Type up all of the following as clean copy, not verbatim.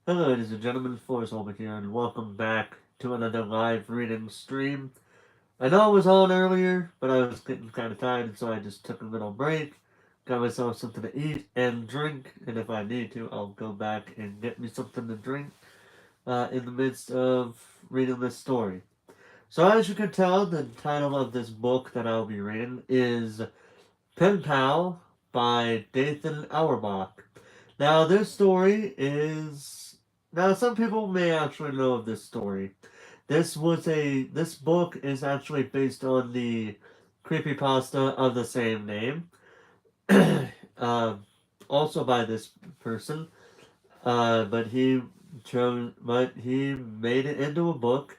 Hello, ladies and gentlemen, Auerbach here, and welcome back to another live reading stream. I know it was on earlier, but I was getting kind of tired, so I just took a little break, got myself something to eat and drink, and if I need to, I'll go back and get me something to drink in the midst of reading this story. So, as you can tell, the title of this book that I'll be reading is Penpal by Dathan Auerbach. Now, this story is. Now, some people may actually know of this story. This book is actually based on the creepypasta of the same name, uh, also by this person. But he made it into a book,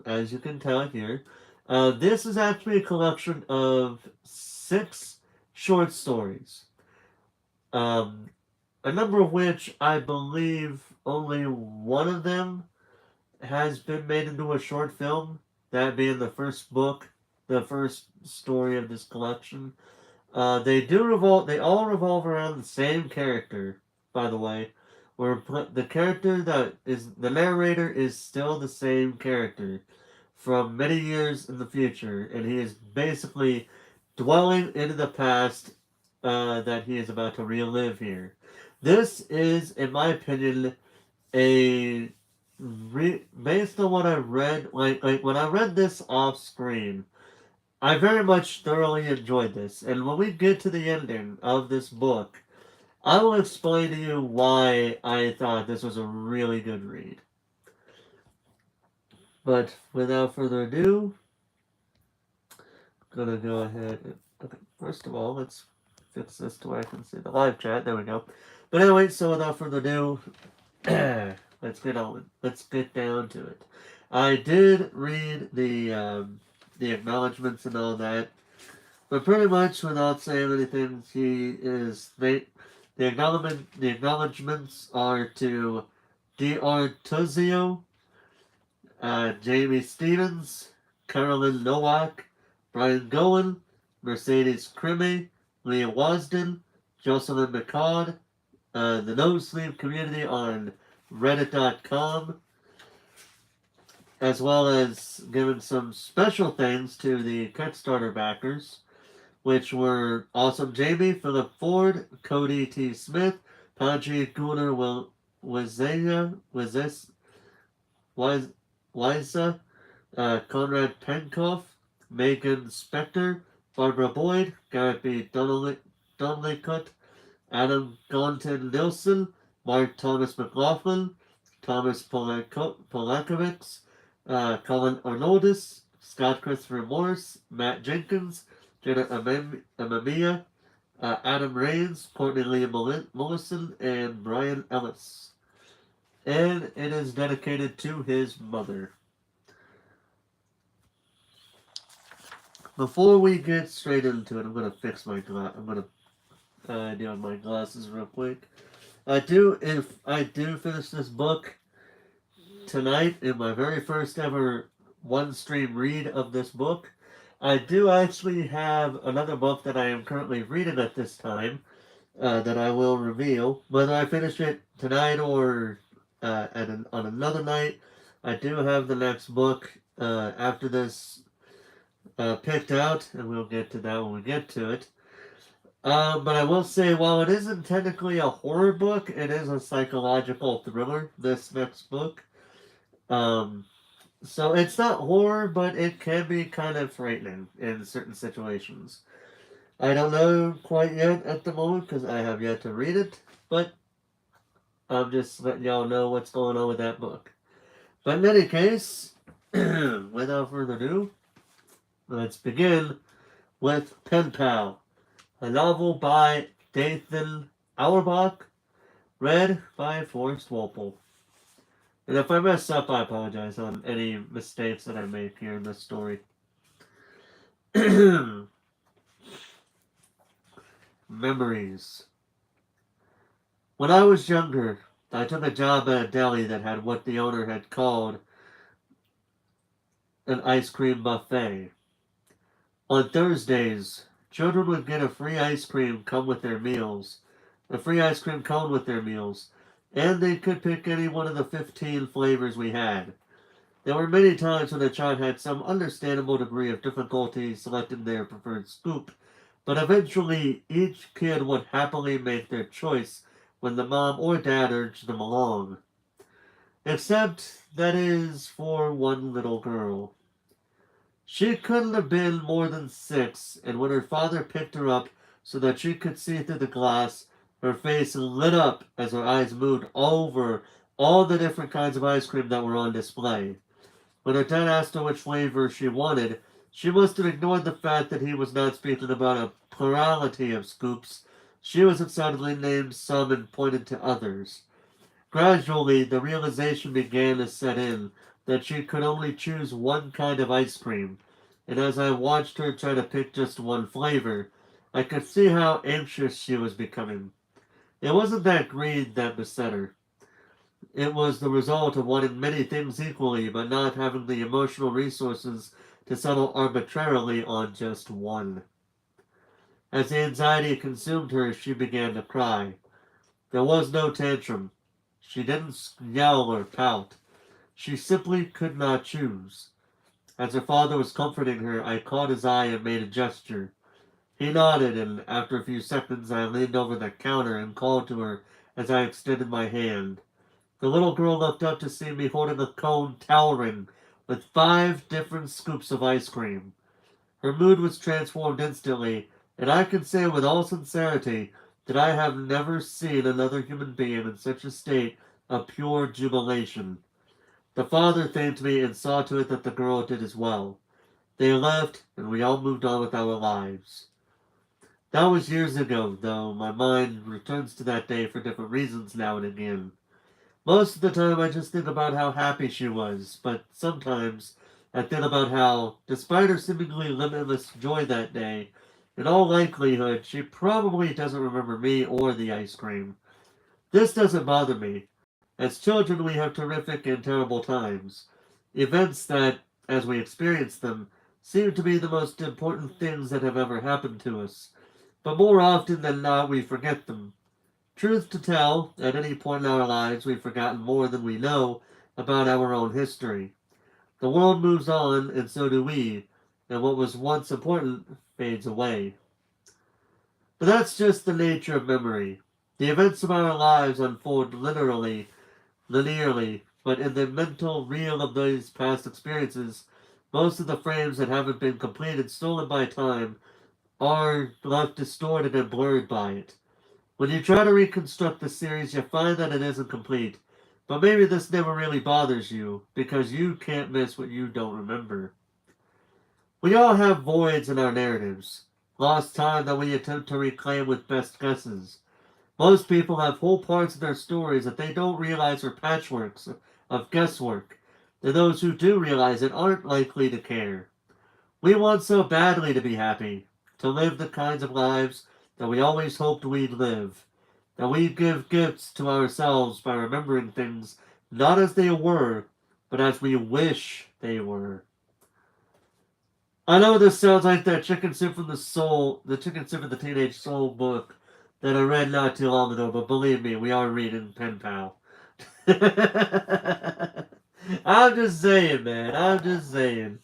as you can tell here. This is actually a collection of six short stories. Um, a number of which I believe only one of them has been made into a short film, that being the first book, the first story of this collection. They all revolve around the same character, by the way. Where the character that is the narrator is still the same character from many years in the future, and he is basically dwelling into the past that he is about to relive here. This is, in my opinion, a based on what I read. Like when I read this off screen, I very much thoroughly enjoyed this. And when we get to the ending of this book, I will explain to you why I thought this was a really good read. But without further ado, I'm gonna go ahead and okay. First of all, let's fix this to where I can see the live chat. There we go. But anyway, so without further ado, let's get down to it. I did read the acknowledgments and all that, but pretty much without saying anything, the acknowledgments are to D.R. Tuzio, Jamie Stevens, Carolyn Nowak, Brian Gowen, Mercedes Crimi, Leah Wasden, Jocelyn McCod, the No Sleep community on Reddit.com, as well as giving some special thanks to the Kickstarter backers, which were Awesome Jamie, Philip Ford, Cody T. Smith, Paji Gunnar Wazesa, Liza, Conrad Penkoff, Megan Spector, Barbara Boyd, Garrett B. Donnellycut, Adam Gonton Nilsson, Mark Thomas McLaughlin, Thomas Polakovics, Colin Arnoldis, Scott Christopher Morris, Matt Jenkins, Jenna Amamiya, Adam Rains, Courtney Lee Mullison, and Brian Ellis. And it is dedicated to his mother. Before we get straight into it, I'm gonna fix my glass. I'm gonna deal with my glasses real quick. If I do finish this book tonight in my very first ever one stream read of this book, I do actually have another book that I am currently reading at this time that I will reveal. Whether I finish it tonight or on another night, I do have the next book after this picked out, and we'll get to that when we get to it. But I will say, while it isn't technically a horror book, it is a psychological thriller, this next book. Um, so it's not horror, but it can be kind of frightening in certain situations. I don't know quite yet at the moment because I have yet to read it, but I'm just letting y'all know what's going on with that book. But in any case, without further ado, let's begin with Pen Pal, a novel by Dathan Auerbach, read by Forrest Walpole. And if I mess up, I apologize on any mistakes that I make here in this story. Memories. When I was younger, I took a job at a deli that had what the owner had called an ice cream buffet. On Thursdays, children would get a free ice cream come with their meals, a free ice cream cone with their meals. and they could pick any one of the 15 flavors we had. There were many times when the child had some understandable degree of difficulty selecting their preferred scoop, but eventually each kid would happily make their choice when the mom or dad urged them along. Except, that is, for one little girl. She couldn't have been more than 6, and when her father picked her up so that she could see through the glass, her face lit up as her eyes moved over all the different kinds of ice cream that were on display. When her dad asked her which flavor she wanted, she must have ignored the fact that he was not speaking about a plurality of scoops. She was excitedly named some and pointed to others. Gradually, the realization began to set in that she could only choose one kind of ice cream, and as I watched her try to pick just one flavor, I could see how anxious she was becoming. It wasn't that greed that beset her. It was the result of wanting many things equally, but not having the emotional resources to settle arbitrarily on just one. As the anxiety consumed her, she began to cry. There was no tantrum. She didn't yell or pout. She simply could not choose. As her father was comforting her, I caught his eye and made a gesture. He nodded, and after a few seconds, I leaned over the counter and called to her as I extended my hand. The little girl looked up to see me holding a cone towering with 5 different scoops of ice cream. Her mood was transformed instantly, and I can say with all sincerity that I have never seen another human being in such a state of pure jubilation. The father thanked me and saw to it that the girl did as well. They left, and we all moved on with our lives. That was years ago, though my mind returns to that day for different reasons now and again. Most of the time, I just think about how happy she was, but sometimes I think about how, despite her seemingly limitless joy that day, in all likelihood, she probably doesn't remember me or the ice cream. This doesn't bother me. As children, we have terrific and terrible times. Events that, as we experience them, seem to be the most important things that have ever happened to us. But more often than not, we forget them. Truth to tell, at any point in our lives, we've forgotten more than we know about our own history. The world moves on, and so do we, and what was once important fades away. But that's just the nature of memory. The events of our lives unfold linearly, but in the mental reel of those past experiences, most of the frames that haven't been completed, stolen by time, are left distorted and blurred by it. When you try to reconstruct the series, you find that it isn't complete. But maybe this never really bothers you, because you can't miss what you don't remember. We all have voids in our narratives, lost time that we attempt to reclaim with best guesses. Most people have whole parts of their stories that they don't realize are patchworks of guesswork, and those who do realize it aren't likely to care. We want so badly to be happy, to live the kinds of lives that we always hoped we'd live, that we give gifts to ourselves by remembering things not as they were, but as we wish they were. I know this sounds like that Chicken Soup from the Soul, the Chicken Soup of the Teenage Soul book that I read not too long ago, but believe me, we are reading Penpal. I'm just saying, man. I'm just saying.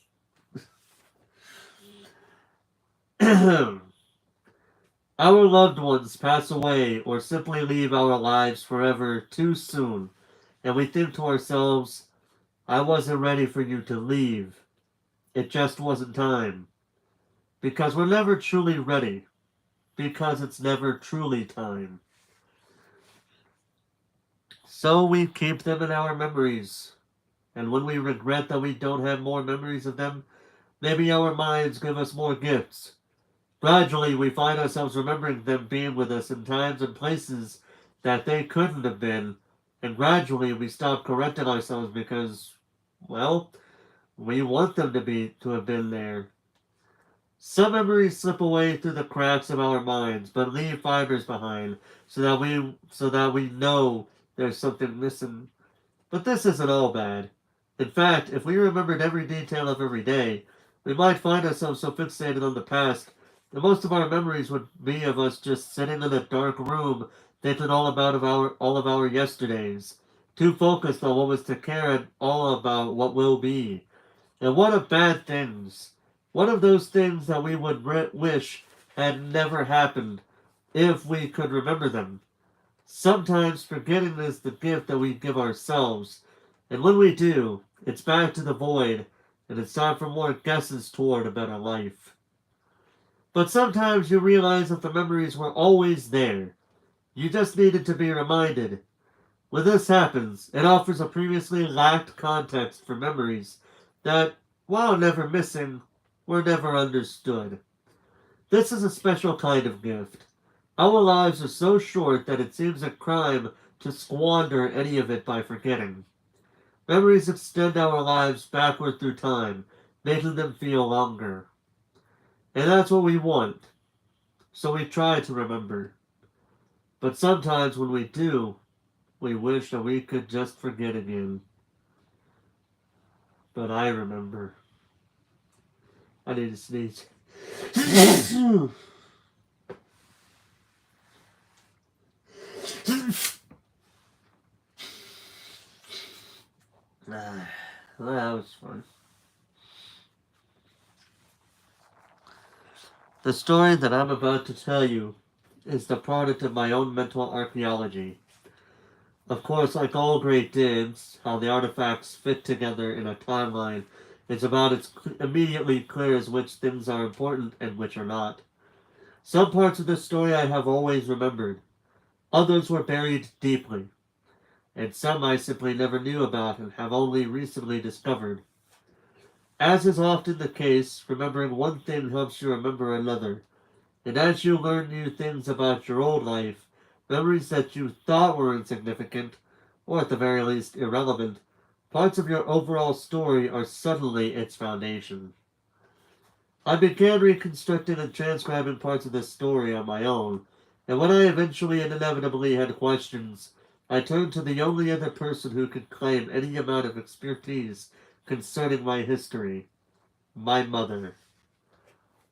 Our loved ones pass away or simply leave our lives forever too soon, and we think to ourselves, I wasn't ready for you to leave. It just wasn't time. Because we're never truly ready. Because it's never truly time. So we keep them in our memories. And when we regret that we don't have more memories of them, maybe our minds give us more gifts. Gradually, we find ourselves remembering them being with us in times and places that they couldn't have been, and gradually we stop correcting ourselves because, well, we want them to have been there. Some memories slip away through the cracks of our minds, but leave fibers behind, so that we know there's something missing. But this isn't all bad. In fact, if we remembered every detail of every day, we might find ourselves so fixated on the past that most of our memories would be of us just sitting in a dark room thinking all of our yesterdays, too focused on what was to care and all about what will be. And what of bad things? What of those things that we would wish had never happened if we could remember them? Sometimes forgetting is the gift that we give ourselves, and when we do, it's back to the void, and it's time for more guesses toward a better life. But sometimes you realize that the memories were always there. You just needed to be reminded. When this happens, it offers a previously lacked context for memories that, while never missing, were never understood. This is a special kind of gift. Our lives are so short that it seems a crime to squander any of it by forgetting. Memories extend our lives backward through time, making them feel longer. And that's what we want. So we try to remember. But sometimes when we do, we wish that we could just forget again. But I remember. I need to sneeze. Well, that was fun. The story that I'm about to tell you is the product of my own mental archaeology. Of course, like all great digs, how the artifacts fit together in a timeline is about as immediately clear as which things are important and which are not. Some parts of this story I have always remembered. Others were buried deeply, and some I simply never knew about and have only recently discovered. As is often the case, remembering one thing helps you remember another, and as you learn new things about your old life, memories that you thought were insignificant, or at the very least irrelevant, parts of your overall story are suddenly its foundation. I began reconstructing and transcribing parts of this story on my own, and when I eventually and inevitably had questions, I turned to the only other person who could claim any amount of expertise concerning my history, my mother.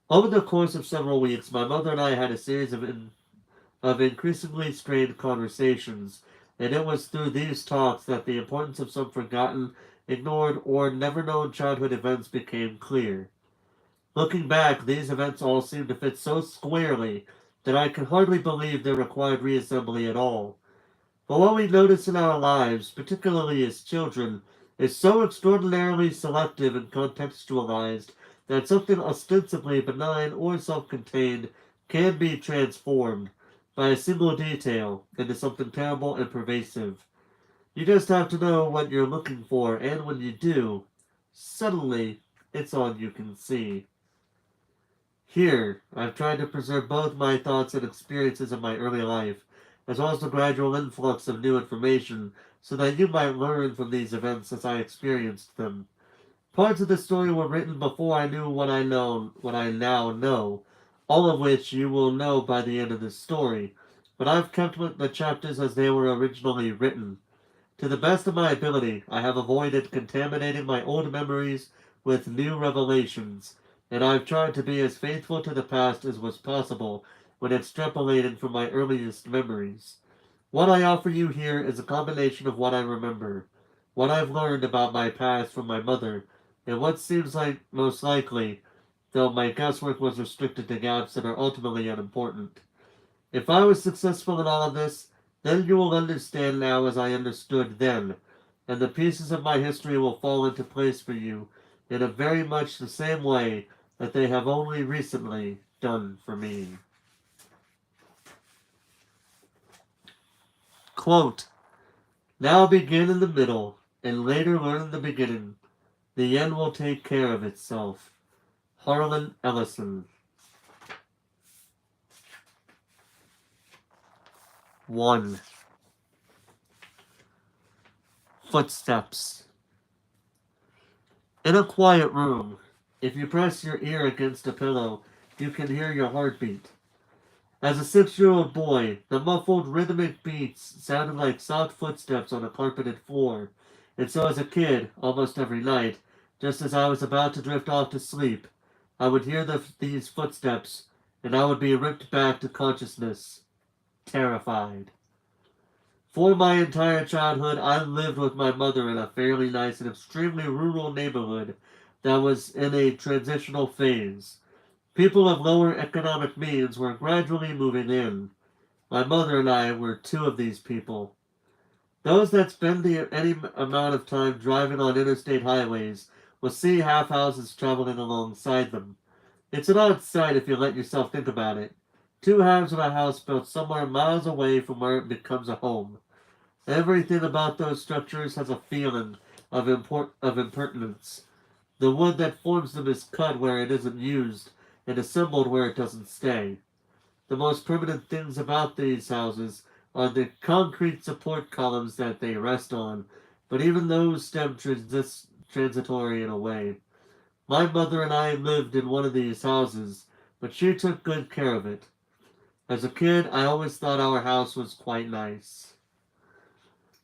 Over the course of several weeks, my mother and I had a series of increasingly strained conversations, and it was through these talks that the importance of some forgotten, ignored, or never known childhood events became clear. Looking back, these events all seem to fit so squarely that I can hardly believe they required reassembly at all. But what we notice in our lives, particularly as children, is so extraordinarily selective and contextualized that something ostensibly benign or self-contained can be transformed by a single detail into something terrible and pervasive. You just have to know what you're looking for, and when you do, suddenly it's all you can see. Here, I've tried to preserve both my thoughts and experiences of my early life, as well as the gradual influx of new information, so that you might learn from these events as I experienced them. Parts of the story were written before I knew what I now know, all of which you will know by the end of this story, but I've kept the chapters as they were originally written. To the best of my ability, I have avoided contaminating my old memories with new revelations, and I've tried to be as faithful to the past as was possible when extrapolating from my earliest memories. What I offer you here is a combination of what I remember, what I've learned about my past from my mother, and what seems like most likely, though my guesswork was restricted to gaps that are ultimately unimportant. If I was successful in all of this, then you will understand now as I understood then, and the pieces of my history will fall into place for you in a very much the same way that they have only recently done for me. Quote, now begin in the middle, and later learn in the beginning. The end will take care of itself. Harlan Ellison. 1. Footsteps. In a quiet room, if you press your ear against a pillow, you can hear your heartbeat. As a 6-year-old boy, the muffled rhythmic beats sounded like soft footsteps on a carpeted floor, and so as a kid, almost every night, just as I was about to drift off to sleep, I would hear these footsteps, and I would be ripped back to consciousness, terrified. For my entire childhood, I lived with my mother in a fairly nice and extremely rural neighborhood that was in a transitional phase. People of lower economic means were gradually moving in. My mother and I were two of these people. Those that spend any amount of time driving on interstate highways will see half houses traveling alongside them. It's an odd sight if you let yourself think about it. Two halves of a house built somewhere miles away from where it becomes a home. Everything about those structures has a feeling of impertinence. The wood that forms them is cut where it isn't used and assembled where it doesn't stay. The most permanent things about these houses are the concrete support columns that they rest on, but even those seem transitory in a way. My mother and I lived in one of these houses, but she took good care of it. As a kid, I always thought our house was quite nice.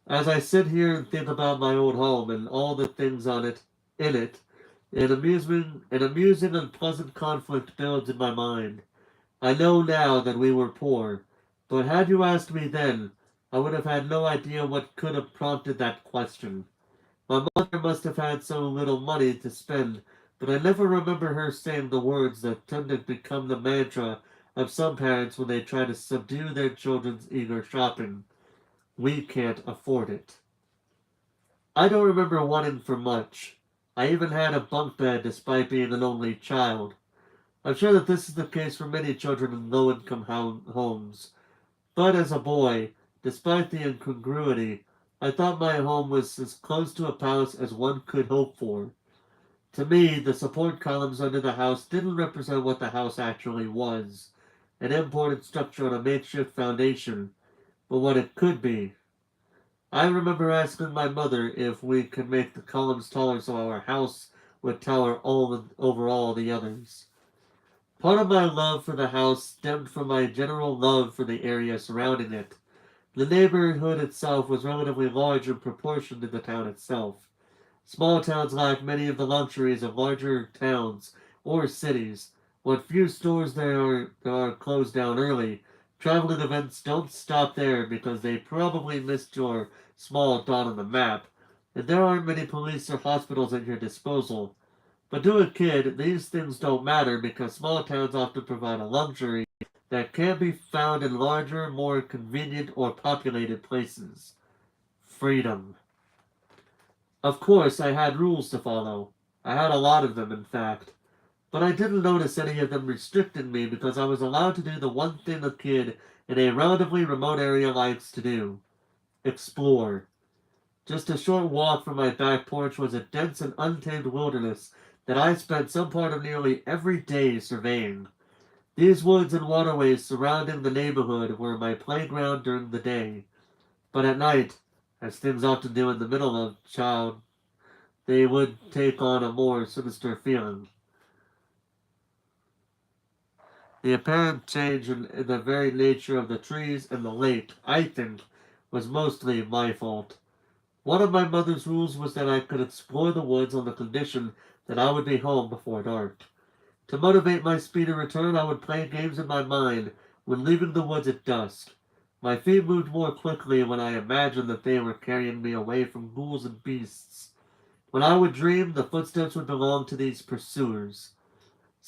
As I sit here and think about my old home and all the things in it, an amusing and pleasant conflict builds in my mind. I know now that we were poor, but had you asked me then, I would have had no idea what could have prompted that question. My mother must have had so little money to spend, but I never remember her saying the words that tend to become the mantra of some parents when they try to subdue their children's eager shopping. We can't afford it. I don't remember wanting for much. I even had a bunk bed despite being an only child. I'm sure that this is the case for many children in low-income homes. But as a boy, despite the incongruity, I thought my home was as close to a palace as one could hope for. To me, the support columns under the house didn't represent what the house actually was, an imported structure on a makeshift foundation, but what it could be. I remember asking my mother if we could make the columns taller so our house would tower over all the others. Part of my love for the house stemmed from my general love for the area surrounding it. The neighborhood itself was relatively large in proportion to the town itself. Small towns lack many of the luxuries of larger towns or cities. What few stores there are closed down early. Traveling events don't stop there because they probably missed your small dot on the map, and there aren't many police or hospitals at your disposal. But to a kid, these things don't matter because small towns often provide a luxury that can't be found in larger, more convenient or populated places. Freedom. Of course, I had rules to follow. I had a lot of them, in fact. But I didn't notice any of them restricting me because I was allowed to do the one thing a kid in a relatively remote area likes to do: explore. Just a short walk from my back porch was a dense and untamed wilderness that I spent some part of nearly every day surveying. These woods and waterways surrounding the neighborhood were my playground during the day, but at night, as things often do in the middle of child, they would take on a more sinister feeling. The apparent change in the very nature of the trees and the lake, I think, was mostly my fault. One of my mother's rules was that I could explore the woods on the condition that I would be home before dark. To motivate my speedy return, I would play games in my mind when leaving the woods at dusk. My feet moved more quickly when I imagined that they were carrying me away from ghouls and beasts. When I would dream, the footsteps would belong to these pursuers.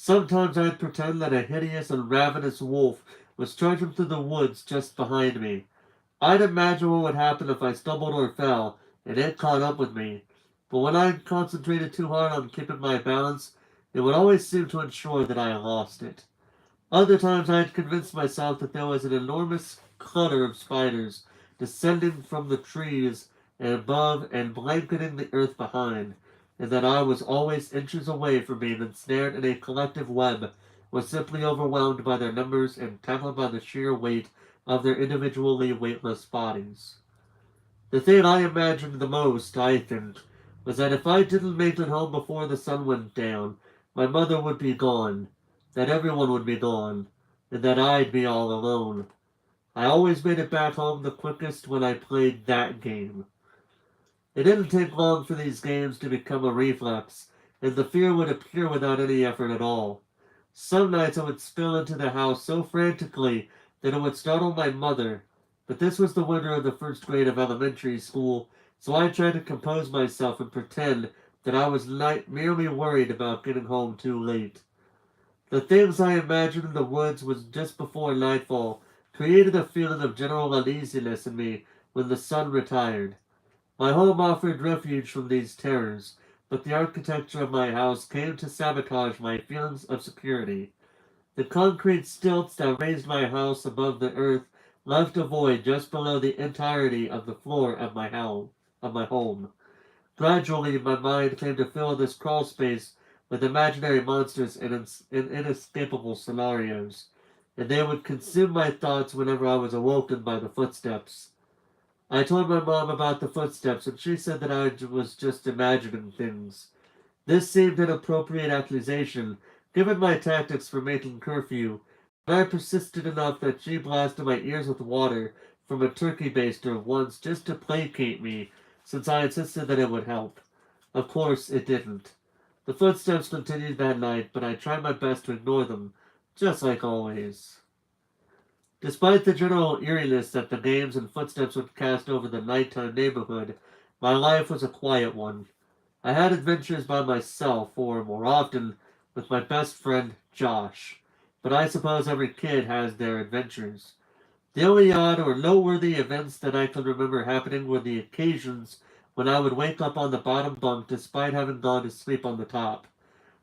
Sometimes I'd pretend that a hideous and ravenous wolf was charging through the woods just behind me. I'd imagine what would happen if I stumbled or fell, and it caught up with me. But when I concentrated too hard on keeping my balance, it would always seem to ensure that I lost it. Other times I had convinced myself that there was an enormous clutter of spiders descending from the trees and above and blanketing the earth behind, and that I was always inches away from being ensnared in a collective web, was simply overwhelmed by their numbers and tackled by the sheer weight of their individually weightless bodies. The thing I imagined the most, I think, was that if I didn't make it home before the sun went down, my mother would be gone, that everyone would be gone, and that I'd be all alone. I always made it back home the quickest when I played that game. It didn't take long for these games to become a reflex, and the fear would appear without any effort at all. Some nights I would spill into the house so frantically that it would startle my mother, But this was the winter of the first grade of elementary school, so I tried to compose myself and pretend that I was merely worried about getting home too late. The things I imagined in the woods was just before nightfall created a feeling of general uneasiness in me when the sun retired. My home offered refuge from these terrors, but the architecture of my house came to sabotage my feelings of security. The concrete stilts that raised my house above the earth left a void just below the entirety of the floor of my home. Gradually, my mind came to fill this crawl space with imaginary monsters and inescapable scenarios, and they would consume my thoughts whenever I was awoken by the footsteps. I told my mom about the footsteps, and she said that I was just imagining things. This seemed an appropriate accusation, given my tactics for making curfew, but I persisted enough that she blasted my ears with water from a turkey baster once just to placate me, since I insisted that it would help. Of course, it didn't. The footsteps continued that night, but I tried my best to ignore them, just like always. Despite the general eeriness that the names and footsteps would cast over the nighttime neighborhood, my life was a quiet one. I had adventures by myself, or more often, with my best friend Josh. But I suppose every kid has their adventures. The only odd or noteworthy events that I can remember happening were the occasions when I would wake up on the bottom bunk despite having gone to sleep on the top.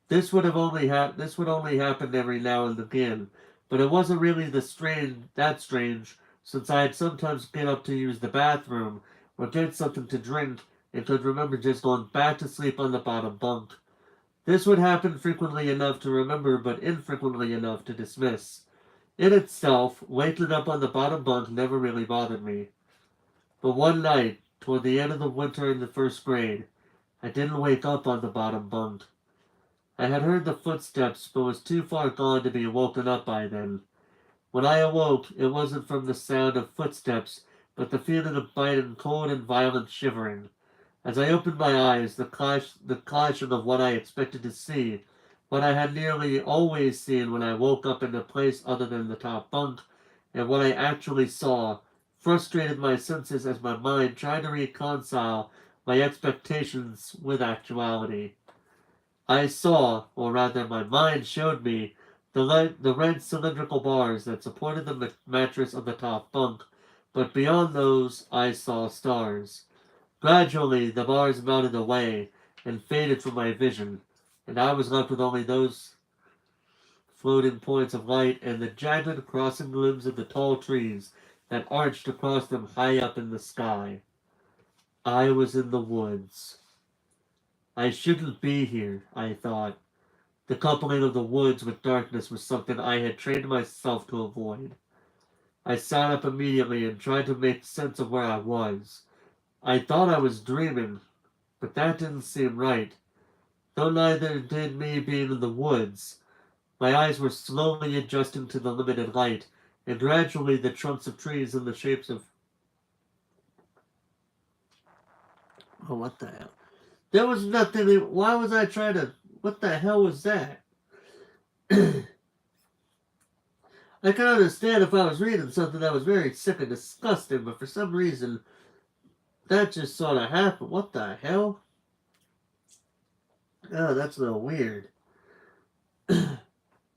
This would only happen every now and again, but it wasn't really that strange, since I'd sometimes get up to use the bathroom or get something to drink and could remember just going back to sleep on the bottom bunk. This would happen frequently enough to remember, but infrequently enough to dismiss. In itself, waking up on the bottom bunk never really bothered me. But one night, toward the end of the winter in the first grade, I didn't wake up on the bottom bunk. I had heard the footsteps, but was too far gone to be woken up by them. When I awoke, it wasn't from the sound of footsteps, but the feeling of biting cold and violent shivering. As I opened my eyes, the clashing of what I expected to see, what I had nearly always seen when I woke up in a place other than the top bunk, and what I actually saw, frustrated my senses as my mind tried to reconcile my expectations with actuality. I saw, or rather my mind showed me, the red cylindrical bars that supported the mattress of the top bunk, but beyond those I saw stars. Gradually the bars melted away and faded from my vision, and I was left with only those floating points of light and the jagged crossing limbs of the tall trees that arched across them high up in the sky. I was in the woods. I shouldn't be here, I thought. The coupling of the woods with darkness was something I had trained myself to avoid. I sat up immediately and tried to make sense of where I was. I thought I was dreaming, but that didn't seem right, though neither did me being in the woods. My eyes were slowly adjusting to the limited light, and gradually the trunks of trees in the shapes of... Oh, what the hell? There was nothing... Why was I trying to... What the hell was that? I can understand if I was reading something that was very sick and disgusting, but for some reason, that just sort of happened. What the hell? Oh, that's a little weird.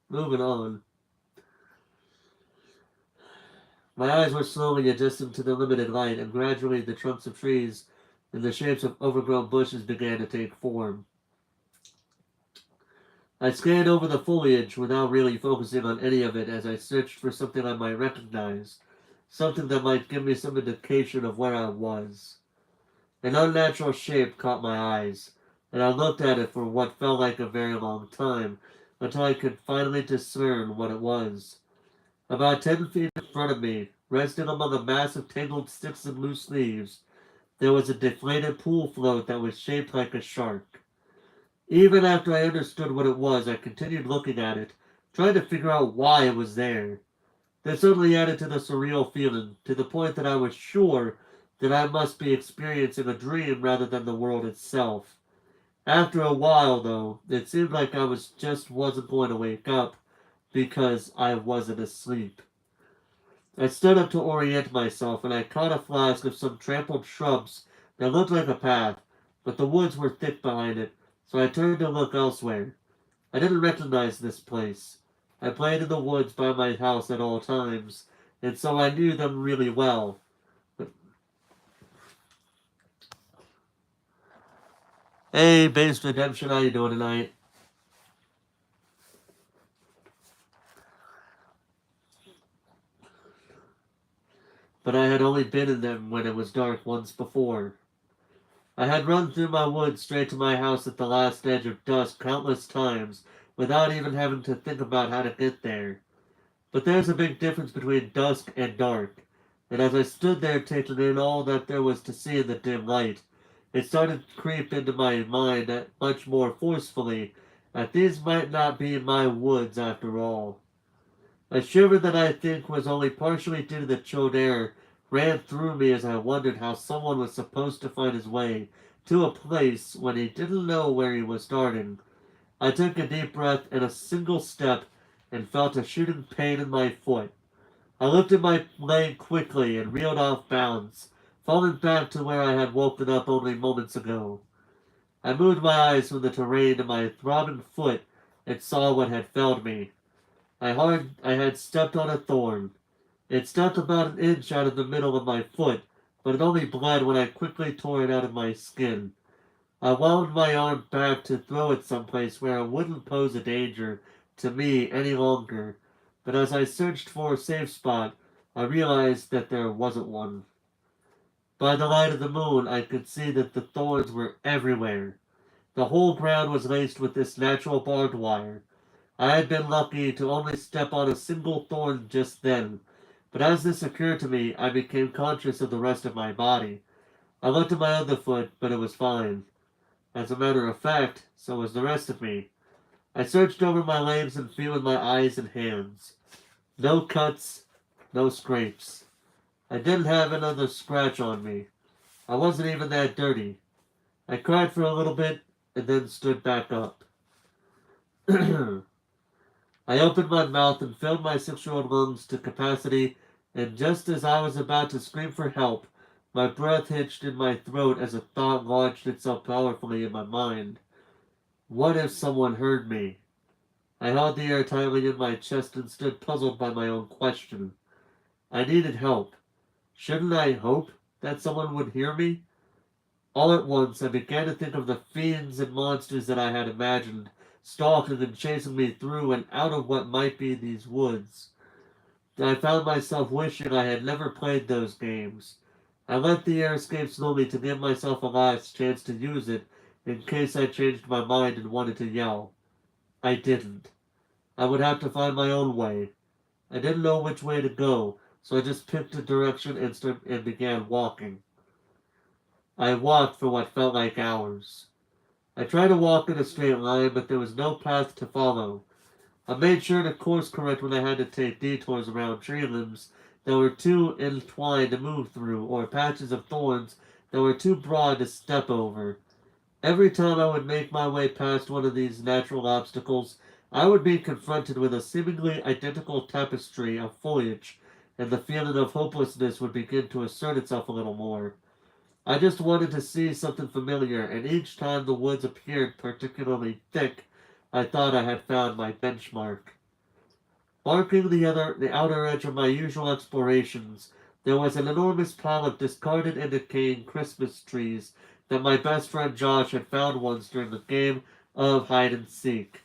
Moving on. My eyes were slowly adjusting to the limited light, and gradually the trunks of trees and the shapes of overgrown bushes began to take form. I scanned over the foliage without really focusing on any of it as I searched for something I might recognize, something that might give me some indication of where I was. An unnatural shape caught my eyes, and I looked at it for what felt like a very long time, until I could finally discern what it was. About 10 feet in front of me, resting among a mass of tangled sticks and loose leaves, there was a deflated pool float that was shaped like a shark. Even after I understood what it was, I continued looking at it, trying to figure out why it was there. This only added to the surreal feeling, to the point that I was sure that I must be experiencing a dream rather than the world itself. After a while, though, it seemed like I wasn't going to wake up because I wasn't asleep. I stood up to orient myself, and I caught a flash of some trampled shrubs that looked like a path, but the woods were thick behind it, so I turned to look elsewhere. I didn't recognize this place. I played in the woods by my house at all times, and so I knew them really well. But, hey, Base Redemption, how you doing tonight? But I had only been in them when it was dark once before. I had run through my woods straight to my house at the last edge of dusk countless times without even having to think about how to get there. But there's a big difference between dusk and dark, and as I stood there taking in all that there was to see in the dim light, it started to creep into my mind much more forcefully that these might not be my woods after all. A shiver that I think was only partially due to the chilled air ran through me as I wondered how someone was supposed to find his way to a place when he didn't know where he was starting. I took a deep breath and a single step and felt a shooting pain in my foot. I lifted my leg quickly and reeled off bounds, falling back to where I had woken up only moments ago. I moved my eyes from the terrain to my throbbing foot and saw what had felled me. I had stepped on a thorn. It stuck about an inch out of the middle of my foot, but it only bled when I quickly tore it out of my skin. I wound my arm back to throw it someplace where it wouldn't pose a danger to me any longer, but as I searched for a safe spot, I realized that there wasn't one. By the light of the moon, I could see that the thorns were everywhere. The whole ground was laced with this natural barbed wire. I had been lucky to only step on a single thorn just then, but as this occurred to me, I became conscious of the rest of my body. I looked at my other foot, but it was fine. As a matter of fact, so was the rest of me. I searched over my legs and feet with my eyes and hands. No cuts, no scrapes. I didn't have another scratch on me. I wasn't even that dirty. I cried for a little bit and then stood back up. I opened my mouth and filled my 6-year-old lungs to capacity, and just as I was about to scream for help, my breath hitched in my throat as a thought lodged itself powerfully in my mind. What if someone heard me? I held the air tightly in my chest and stood puzzled by my own question. I needed help. Shouldn't I hope that someone would hear me? All at once, I began to think of the fiends and monsters that I had imagined, stalking and chasing me through and out of what might be these woods. I found myself wishing I had never played those games. I let the air escape slowly to give myself a last chance to use it in case I changed my mind and wanted to yell. I didn't. I would have to find my own way. I didn't know which way to go, so I just picked a direction and began walking. I walked for what felt like hours. I tried to walk in a straight line, but there was no path to follow. I made sure to course correct when I had to take detours around tree limbs that were too entwined to move through, or patches of thorns that were too broad to step over. Every time I would make my way past one of these natural obstacles, I would be confronted with a seemingly identical tapestry of foliage, and the feeling of hopelessness would begin to assert itself a little more. I just wanted to see something familiar, and each time the woods appeared particularly thick, I thought I had found my benchmark. Marking the outer edge of my usual explorations, there was an enormous pile of discarded and decaying Christmas trees that my best friend Josh had found once during the game of hide and seek.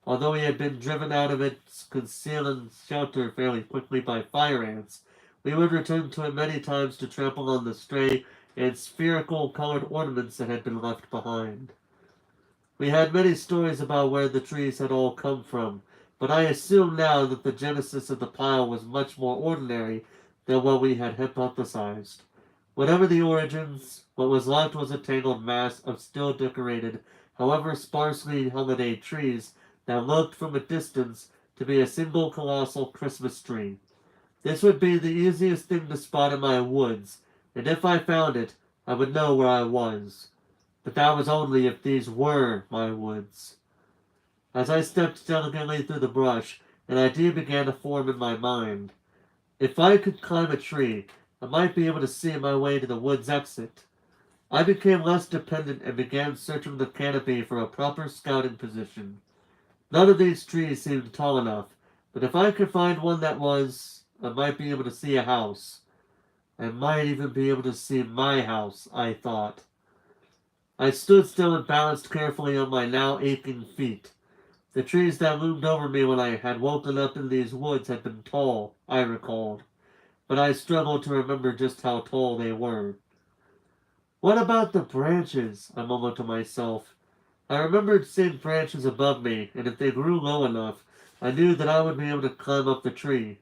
Although he had been driven out of its concealing shelter fairly quickly by fire ants, we would return to it many times to trample on the stray and spherical colored ornaments that had been left behind. We had many stories about where the trees had all come from, but I assume now that the genesis of the pile was much more ordinary than what we had hypothesized. Whatever the origins, what was left was a tangled mass of still decorated, however sparsely holiday trees that looked from a distance to be a single colossal Christmas tree. This would be the easiest thing to spot in my woods, and if I found it, I would know where I was. But that was only if these were my woods. As I stepped delicately through the brush, an idea began to form in my mind. If I could climb a tree, I might be able to see my way to the wood's exit. I became less dependent and began searching the canopy for a proper scouting position. None of these trees seemed tall enough, but if I could find one that was, I might be able to see a house. I might even be able to see my house, I thought. I stood still and balanced carefully on my now aching feet. The trees that loomed over me when I had woken up in these woods had been tall, I recalled, but I struggled to remember just how tall they were. What about the branches? I mumbled to myself. I remembered seeing branches above me, and if they grew low enough, I knew that I would be able to climb up the tree.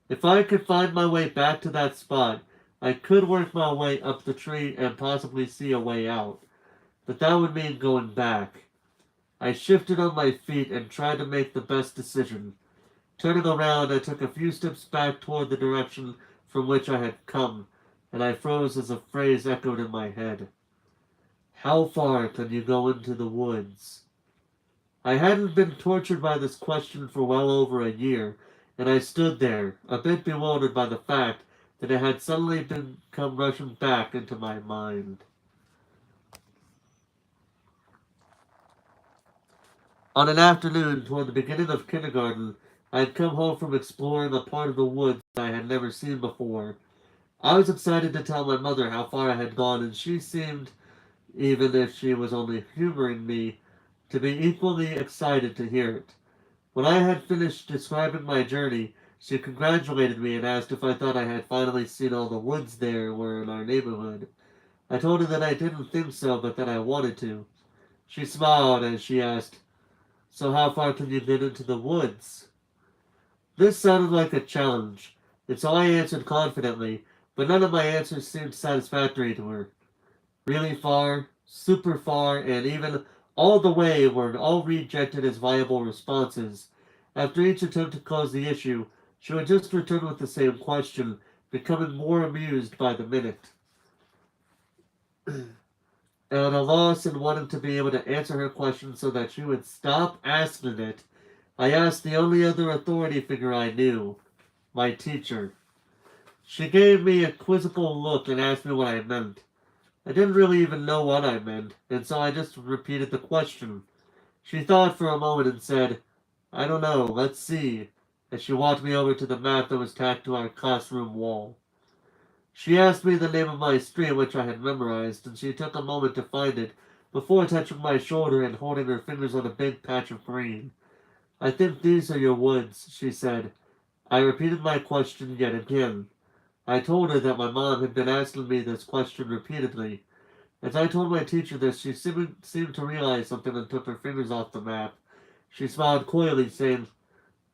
If I could find my way back to that spot, I could work my way up the tree and possibly see a way out. But that would mean going back. I shifted on my feet and tried to make the best decision. Turning around, I took a few steps back toward the direction from which I had come, and I froze as a phrase echoed in my head. How far can you go into the woods? I hadn't been tortured by this question for well over a year, and I stood there, a bit bewildered by the fact that it had suddenly come rushing back into my mind. On an afternoon toward the beginning of kindergarten, I had come home from exploring a part of the woods I had never seen before. I was excited to tell my mother how far I had gone, and she seemed, even if she was only humoring me, to be equally excited to hear it. When I had finished describing my journey, she congratulated me and asked if I thought I had finally seen all the woods there were in our neighborhood. I told her that I didn't think so, but that I wanted to. She smiled as she asked, so how far can you get into the woods? This sounded like a challenge, and so I answered confidently, but none of my answers seemed satisfactory to her. Really far, super far, and even all the way were all rejected as viable responses. After each attempt to close the issue, she would just return with the same question, becoming more amused by the minute. At a loss and wanting to be able to answer her question so that she would stop asking it, I asked the only other authority figure I knew, my teacher. She gave me a quizzical look and asked me what I meant. I didn't really even know what I meant, and so I just repeated the question. She thought for a moment and said, I don't know, let's see, as she walked me over to the map that was tacked to our classroom wall. She asked me the name of my street, which I had memorized, and she took a moment to find it, before touching my shoulder and holding her fingers on a big patch of green. I think these are your woods, she said. I repeated my question yet again. I told her that my mom had been asking me this question repeatedly. As I told my teacher this, she seemed to realize something and took her fingers off the map. She smiled coyly, saying,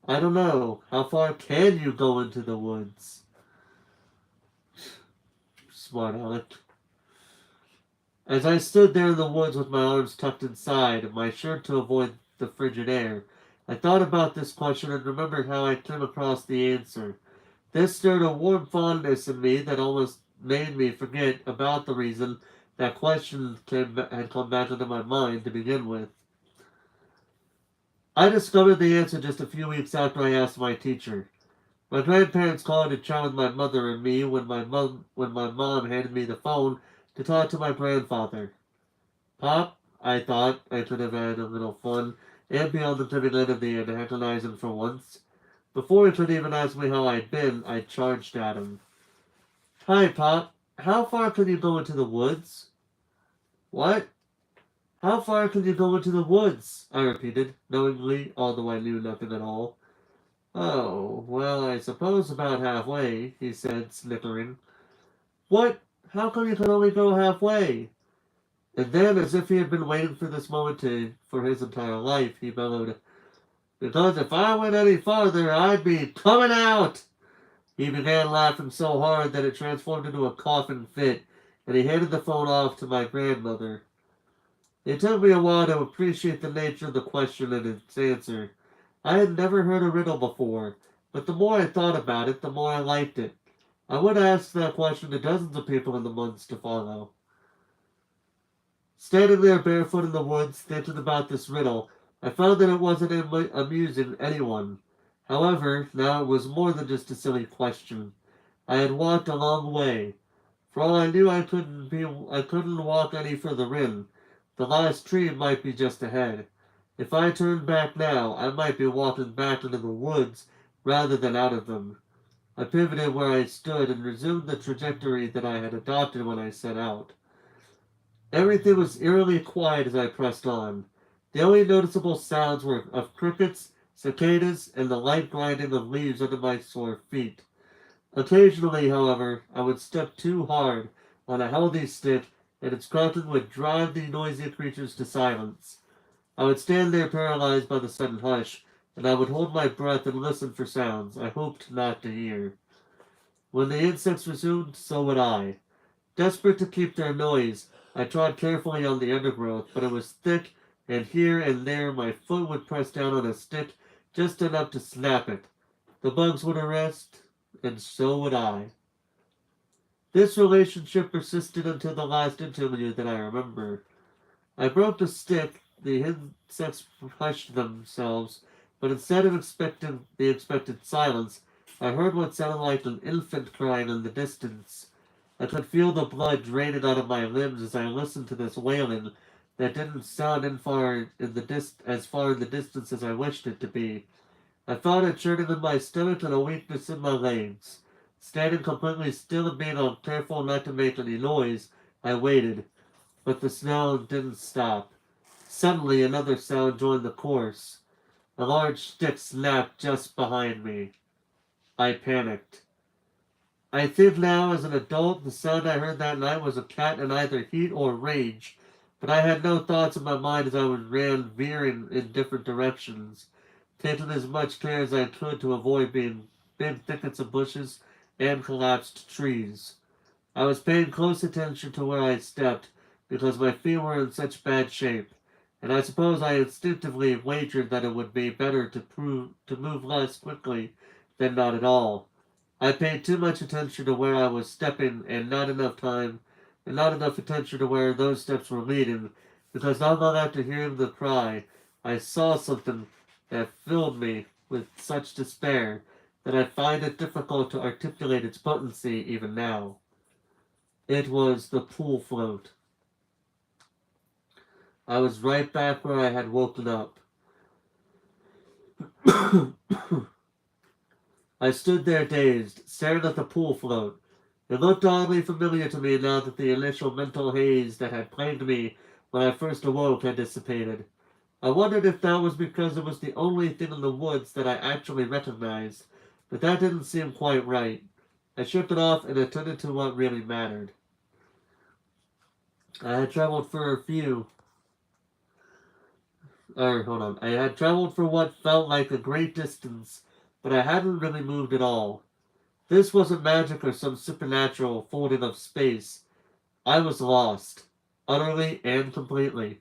I don't know. How far can you go into the woods? Smart aleck. As I stood there in the woods with my arms tucked inside and my shirt to avoid the frigid air, I thought about this question and remembered how I came across the answer. This stirred a warm fondness in me that almost made me forget about the reason that question had come back into my mind to begin with. I discovered the answer just a few weeks after I asked my teacher. My grandparents called to chat with my mother and me when my mom handed me the phone to talk to my grandfather. Pop, I thought I could have had a little fun and be on the giving end of the antagonizing for once. Before he could even ask me how I'd been, I charged at him. Hi, Pop. How far can you go into the woods? What? How far can you go into the woods? I repeated, knowingly, although I knew nothing at all. Oh, well, I suppose about halfway, he said, snickering. What? How come you can only go halfway? And then, as if he had been waiting for this moment for his entire life, he bellowed, Because if I went any farther, I'd be coming out! He began laughing so hard that it transformed into a coughing fit, and he handed the phone off to my grandmother. It took me a while to appreciate the nature of the question and its answer. I had never heard a riddle before, but the more I thought about it, the more I liked it. I would ask that question to dozens of people in the months to follow. Standing there barefoot in the woods, thinking about this riddle, I found that it wasn't amusing anyone. However, now it was more than just a silly question. I had walked a long way. For all I knew, I couldn't walk any further in. The last tree might be just ahead. If I turned back now, I might be walking back into the woods rather than out of them. I pivoted where I stood and resumed the trajectory that I had adopted when I set out. Everything was eerily quiet as I pressed on. The only noticeable sounds were of crickets, cicadas, and the light grinding of leaves under my sore feet. Occasionally, however, I would step too hard on a healthy stick, and its cracking would drive the noisy creatures to silence. I would stand there paralyzed by the sudden hush, and I would hold my breath and listen for sounds I hoped not to hear. When the insects resumed, so would I. Desperate to keep their noise, I trod carefully on the undergrowth, but it was thick, and here and there my foot would press down on a stick just enough to snap it. The bugs would arrest, and so would I. This relationship persisted until the last interview that I remember. I broke the stick, the insects hushed themselves, but instead of expecting the expected silence, I heard what sounded like an infant crying in the distance. I could feel the blood draining out of my limbs as I listened to this wailing that didn't sound as far in the distance as I wished it to be. I felt a churning in my stomach and a weakness in my legs. Standing completely still and being careful not to make any noise, I waited, but the sound didn't stop. Suddenly another sound joined the chorus. A large stick snapped just behind me. I panicked. I think now, as an adult, the sound I heard that night was a cat in either heat or rage, but I had no thoughts in my mind as I ran veering in different directions, taking as much care as I could to avoid being big thickets of bushes and collapsed trees. I was paying close attention to where I stepped because my feet were in such bad shape, and I suppose I instinctively wagered that it would be better to move less quickly than not at all. I paid too much attention to where I was stepping and not enough attention to where those steps were leading, because not long after hearing the cry, I saw something that filled me with such despair that I find it difficult to articulate its potency even now. It was the pool float. I was right back where I had woken up. I stood there dazed, staring at the pool float. It looked oddly familiar to me now that the initial mental haze that had plagued me when I first awoke had dissipated. I wondered if that was because it was the only thing in the woods that I actually recognized, but that didn't seem quite right. I shook it off and attended to what really mattered. I had traveled for a few. Hold on. I had traveled for what felt like a great distance, but I hadn't really moved at all. This wasn't magic or some supernatural folding of space. I was lost, utterly and completely.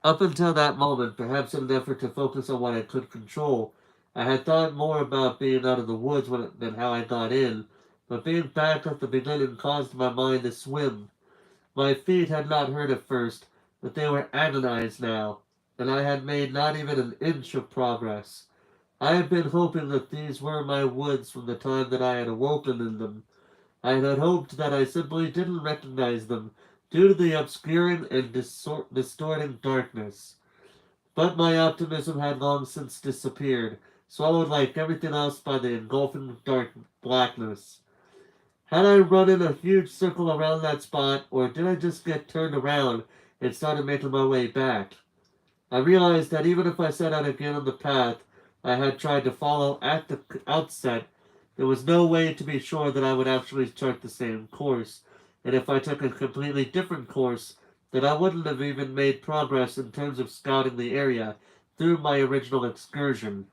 Up until that moment, perhaps in an effort to focus on what I could control, I had thought more about being out of the woods than how I got in, but being back at the beginning caused my mind to swim. My feet had not hurt at first, but they were agonized now, and I had made not even an inch of progress. I had been hoping that these were my woods from the time that I had awoken in them. I had hoped that I simply didn't recognize them due to the obscuring and distorting darkness. But my optimism had long since disappeared, swallowed like everything else by the engulfing dark blackness. Had I run in a huge circle around that spot, or did I just get turned around and started making my way back? I realized that even if I set out again on the path I had tried to follow at the outset, there was no way to be sure that I would actually chart the same course, and if I took a completely different course, that I wouldn't have even made progress in terms of scouting the area through my original excursion.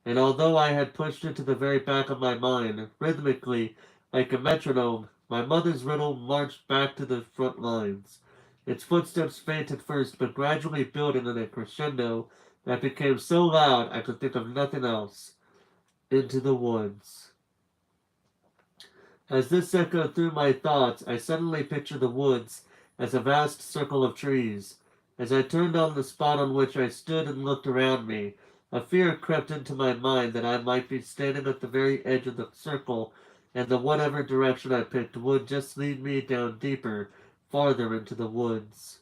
And although I had pushed it to the very back of my mind, rhythmically, like a metronome, my mother's riddle marched back to the front lines. Its footsteps faint at first, but gradually building in a crescendo that became so loud I could think of nothing else. Into the woods. As this echoed through my thoughts, I suddenly pictured the woods as a vast circle of trees. As I turned on the spot on which I stood and looked around me, a fear crept into my mind that I might be standing at the very edge of the circle, and that whatever direction I picked would just lead me down deeper, farther into the woods.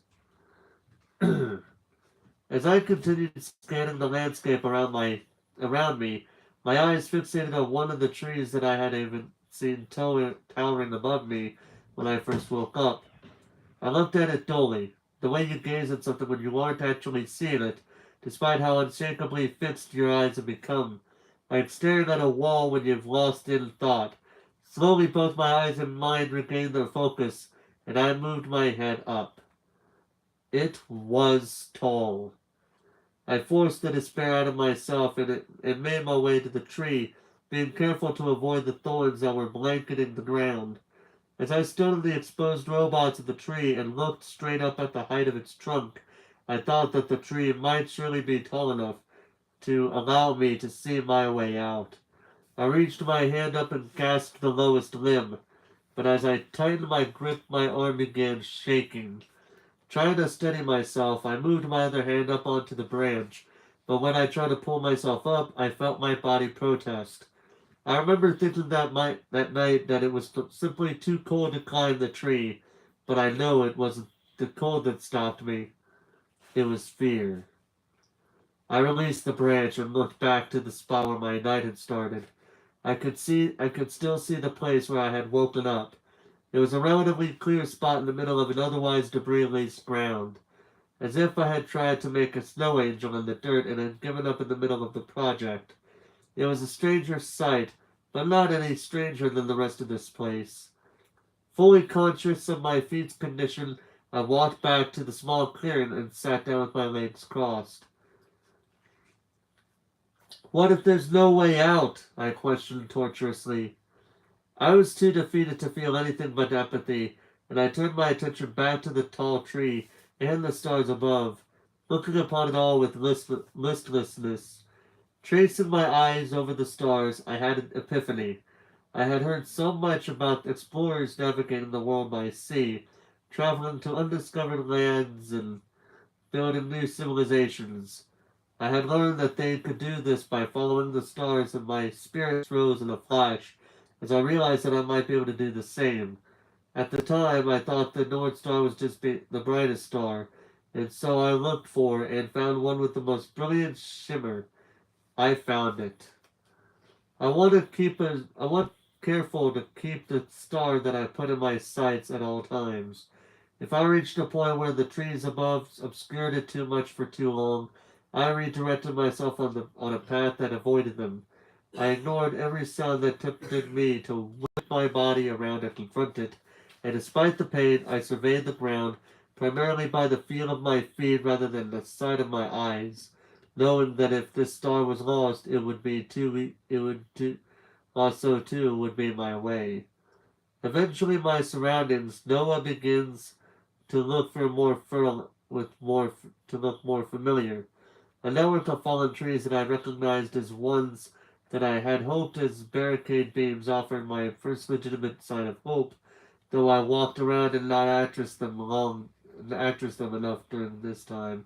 As I continued scanning the landscape around me, my eyes fixated on one of the trees that I had even seen towering above me when I first woke up. I looked at it dully, the way you gaze at something when you aren't actually seeing it, despite how unshakably fixed your eyes have become, like staring at a wall when you've lost in thought. Slowly both my eyes and mind regained their focus, and I moved my head up. It was tall. I forced the despair out of myself and made my way to the tree, being careful to avoid the thorns that were blanketing the ground. As I stood on the exposed robots of the tree and looked straight up at the height of its trunk, I thought that the tree might surely be tall enough to allow me to see my way out. I reached my hand up and grasped the lowest limb, but as I tightened my grip, my arm began shaking. Trying to steady myself, I moved my other hand up onto the branch, but when I tried to pull myself up, I felt my body protest. I remember thinking that night that it was simply too cold to climb the tree, but I know it wasn't the cold that stopped me. It was fear. I released the branch and looked back to the spot where my night had started. I could still see the place where I had woken up. It was a relatively clear spot in the middle of an otherwise debris-laced ground, as if I had tried to make a snow angel in the dirt and had given up in the middle of the project. It was a stranger sight, but not any stranger than the rest of this place. Fully conscious of my feet's condition, I walked back to the small clearing and sat down with my legs crossed. What if there's no way out? I questioned tortuously. I was too defeated to feel anything but apathy, and I turned my attention back to the tall tree and the stars above, looking upon it all with listlessness. Tracing my eyes over the stars, I had an epiphany. I had heard so much about explorers navigating the world by sea, traveling to undiscovered lands and building new civilizations. I had learned that they could do this by following the stars, and my spirits rose in a flash as I realized that I might be able to do the same. At the time, I thought the North Star was just the brightest star, and so I looked for and found one with the most brilliant shimmer. I found it. I want careful to keep the star that I put in my sights at all times. If I reached a point where the trees above obscured it too much for too long, I redirected myself on a path that avoided them. I ignored every sound that tempted me to whip my body around and confront it, and despite the pain, I surveyed the ground, primarily by the feel of my feet rather than the sight of my eyes, knowing that if this star was lost, also too would be my way. Eventually, my surroundings, Noah begins to look for more fertile, with more to look more familiar. A network of fallen trees that I recognized as ones that I had hoped as barricade beams offered my first legitimate sign of hope, though I walked around and not actress them enough during this time.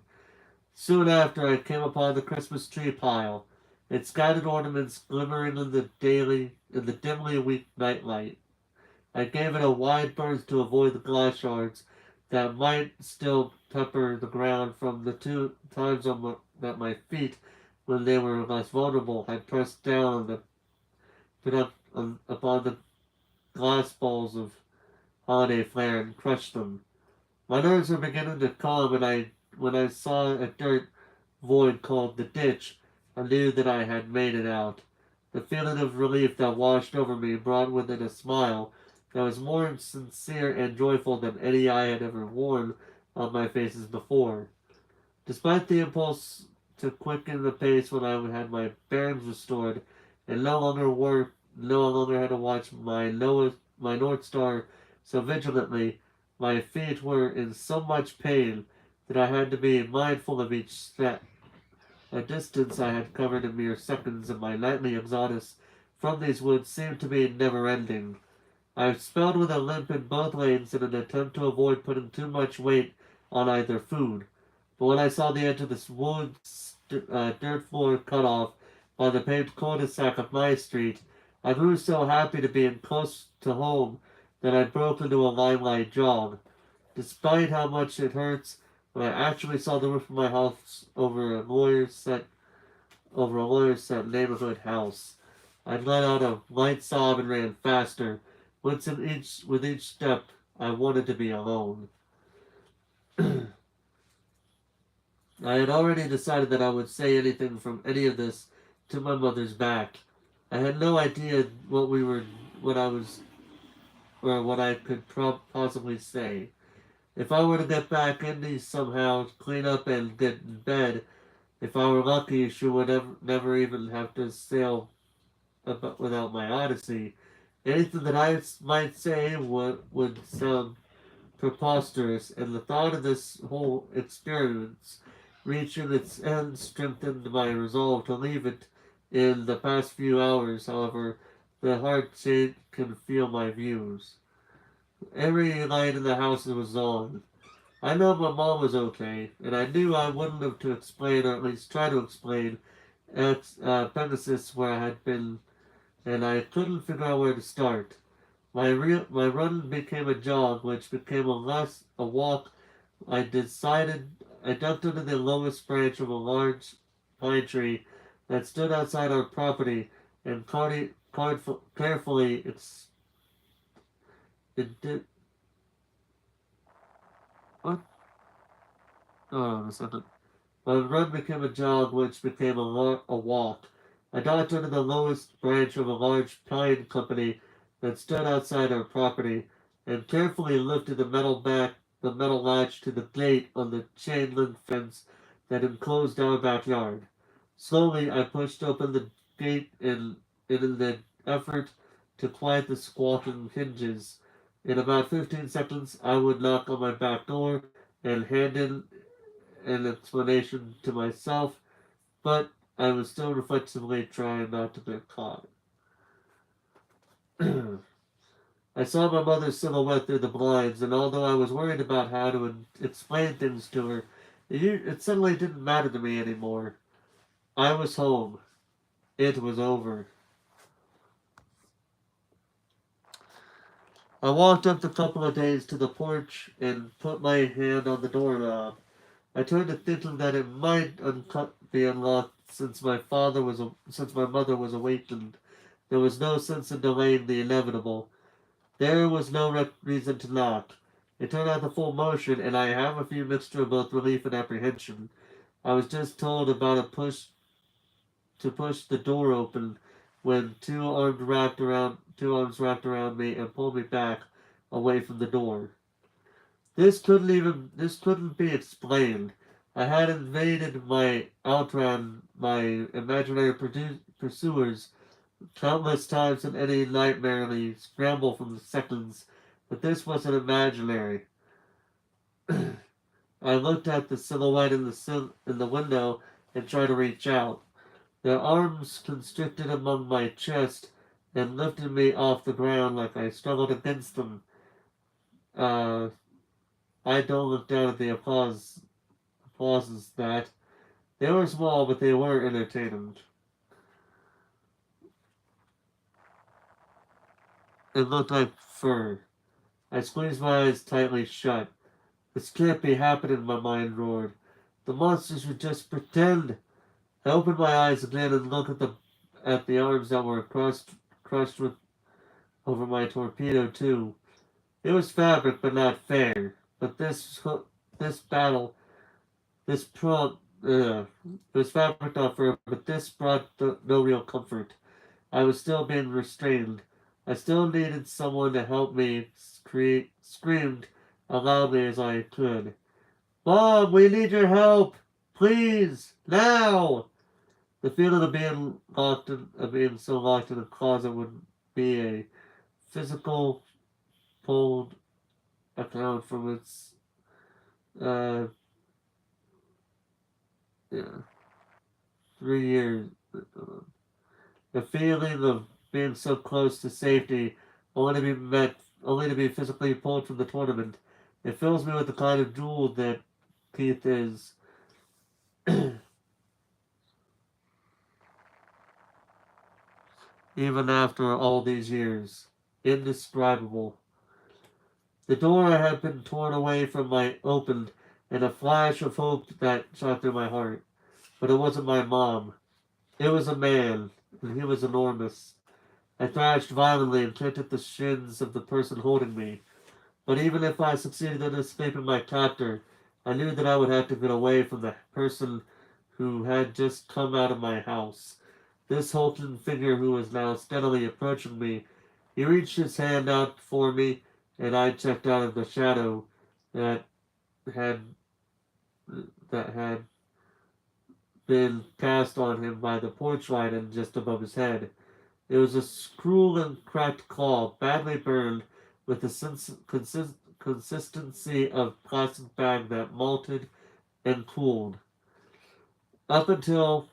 Soon after, I came upon the Christmas tree pile, its scattered ornaments glimmering in the dimly weak nightlight. I gave it a wide berth to avoid the glass shards that might still pepper the ground from the two times that my feet, when they were less vulnerable, had pressed down upon the glass balls of holiday flair and crushed them. My nerves were beginning to calm, and when I saw a dirt void called the ditch, I knew that I had made it out. The feeling of relief that washed over me brought with it a smile that was more sincere and joyful than any I had ever worn on my faces before. Despite the impulse to quicken the pace when I had my bearings restored, and no longer had to watch my North Star so vigilantly, my feet were in so much pain that I had to be mindful of each step. A distance I had covered in mere seconds, and my nightly exodus from these woods seemed to be never ending. I spelled with a limp in both legs in an attempt to avoid putting too much weight on either food. But when I saw the edge of this wood dirt floor cut off by the paved cul-de-sac of my street, I grew so happy to be in close to home that I broke into a limelight jog. Despite how much it hurts, when I actually saw the roof of my house over a lawyer's set neighborhood house, I let out a light sob and ran faster. With each step, I wanted to be alone. I had already decided that I would say anything from any of this to my mother's back. I had no idea what I was, or what I could possibly say. If I were to get back into somehow, clean up and get in bed, if I were lucky, she would never even have to sail without my odyssey. Anything that I might say would sound preposterous, and the thought of this whole experience reaching its end strengthened my resolve to leave it. In the past few hours, however, the heart can feel my views. Every light in the house was on. I know my mom was okay, and I knew I wouldn't have to explain, or at least try to explain, at Pegasus where I had been, and I couldn't figure out where to start. My run became a jog, which became a walk. I ducked under the lowest branch of a large pine tree that stood outside our property, and carefully it did. What? Oh, a second. My run became a jog, which became a walk. I ducked under the lowest branch of a large pine company that stood outside our property, and carefully lifted the metal latch to the gate on the chain link fence that enclosed our backyard. Slowly, I pushed open the gate in the effort to quiet the squawking hinges. In about 15 seconds, I would knock on my back door and hand in an explanation to myself, but I was still reflexively trying not to get caught. I saw my mother's silhouette through the blinds, and although I was worried about how to explain things to her, it suddenly didn't matter to me anymore. I was home. It was over. I walked up the couple of days to the porch and put my hand on the doorknob. I turned to thinking that it might be unlocked since my mother was awakened. There was no sense in delaying the inevitable. There was no reason to knock. It turned out the full motion, and I have a few mixture of both relief and apprehension. I was just told about a push the door open when two arms wrapped around me and pulled me back away from the door. This couldn't be explained. I had invaded outrun my imaginary pursuers countless times in any nightmarely scramble from the seconds, but this wasn't imaginary. I looked at the silhouette in the window and tried to reach out. Their arms constricted among my chest and lifted me off the ground like I struggled against them. Uh, I don't look down at the applauses that. They were small, but they were entertaining. It looked like fur. I squeezed my eyes tightly shut. This can't be happening, my mind roared. The monsters would just pretend. I opened my eyes again and looked at the arms that were crushed with over my torpedo too. It was fabric, but not fair. But this battle, this pro, it was fabric not fair, but this brought no real comfort. I was still being restrained. I still needed someone to help me. Screamed as loudly as I could. Mom, we need your help! Please! Now! The feeling of being so locked in a closet would be a physical pulled account from its, uh, yeah, 3 years. The feeling of being so close to safety, only to be physically pulled from the tournament. It fills me with the kind of jewel that Keith is. even after all these years. Indescribable. The door had been torn away from my opened, and a flash of hope that shot through my heart. But it wasn't my mom. It was a man, and he was enormous. I thrashed violently and kicked at the shins of the person holding me. But even if I succeeded in escaping my captor, I knew that I would have to get away from the person who had just come out of my house. This hulking figure who was now steadily approaching me. He reached his hand out for me, and I checked out of the shadow that had that had been cast on him by the porch light and just above his head. It was a cruel and cracked claw, badly burned, with the consistency of plastic bag that malted and cooled. Up until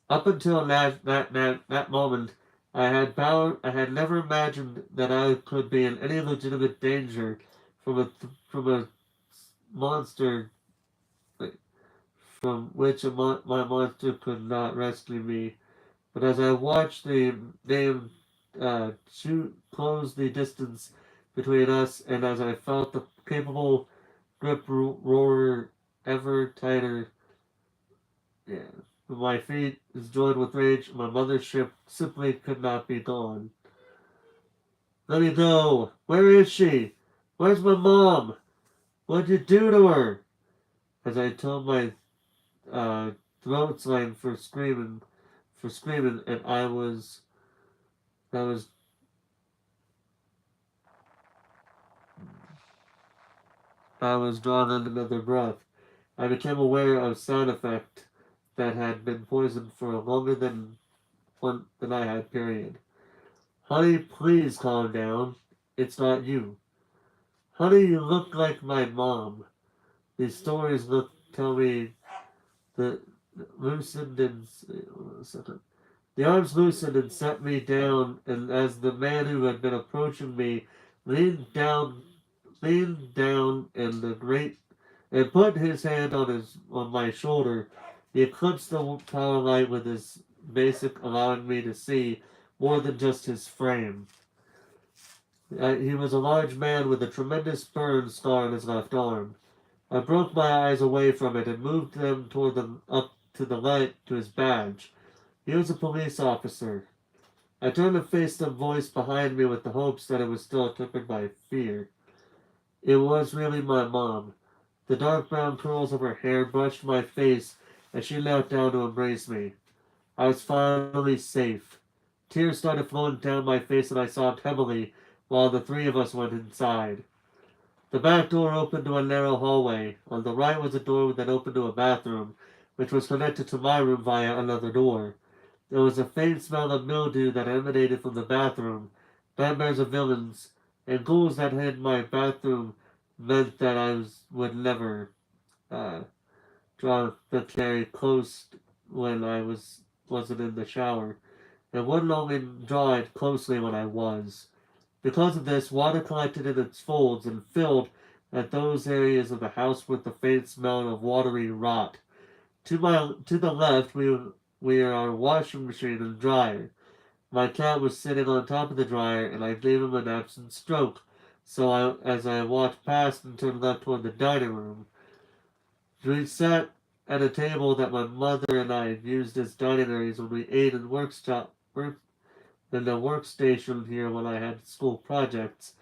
that moment, I had never imagined that I could be in any legitimate danger from a monster from which my monster could not rescue me. But as I watched the name shoot close the distance between us, and as I felt the capable grip roar ever tighter, yeah, my feet is joined with rage. My mother's ship simply could not be gone. Let me go. Where is she? Where's my mom? What'd you do to her? As I told my uh, throat slang for screaming, and I was I was drawn in another breath. I became aware of sound effect that had been poisoned for longer than I had. Period. Honey, please calm down. It's not you. Honey, you look like my mom. These stories tell me the loosened and the arms loosened and set me down, and as the man who had been approaching me leaned down, leaned down, and the great and put his hand on my shoulder, he eclipsed the power light with his basic, allowing me to see more than just his frame. He was a large man with a tremendous burn scar on his left arm. I broke my eyes away from it and moved them toward them up to the light to his badge. He was a police officer. I turned to face the voice behind me with the hopes that it was still tempered by fear. It was really my mom. The dark brown curls of her hair brushed my face as she knelt down to embrace me. I was finally safe. Tears started flowing down my face and I sobbed heavily while the three of us went inside. The back door opened to a narrow hallway. On the right was a door that opened to a bathroom, which was connected to my room via another door. There was a faint smell of mildew that emanated from the bathroom. Nightmares of villains and ghouls that hid my bathroom meant that would never uh, draw the carry close when wasn't in the shower, and wouldn't only draw it closely when I was. Because of this, water collected in its folds and filled at those areas of the house with the faint smell of watery rot. To the left, we are our washing machine and dryer. My cat was sitting on top of the dryer, and I gave him an absent stroke. As I walked past and turned left toward the dining room, we sat at a table that my mother and I had used as dining areas when we ate and in the workstation here when I had school projects.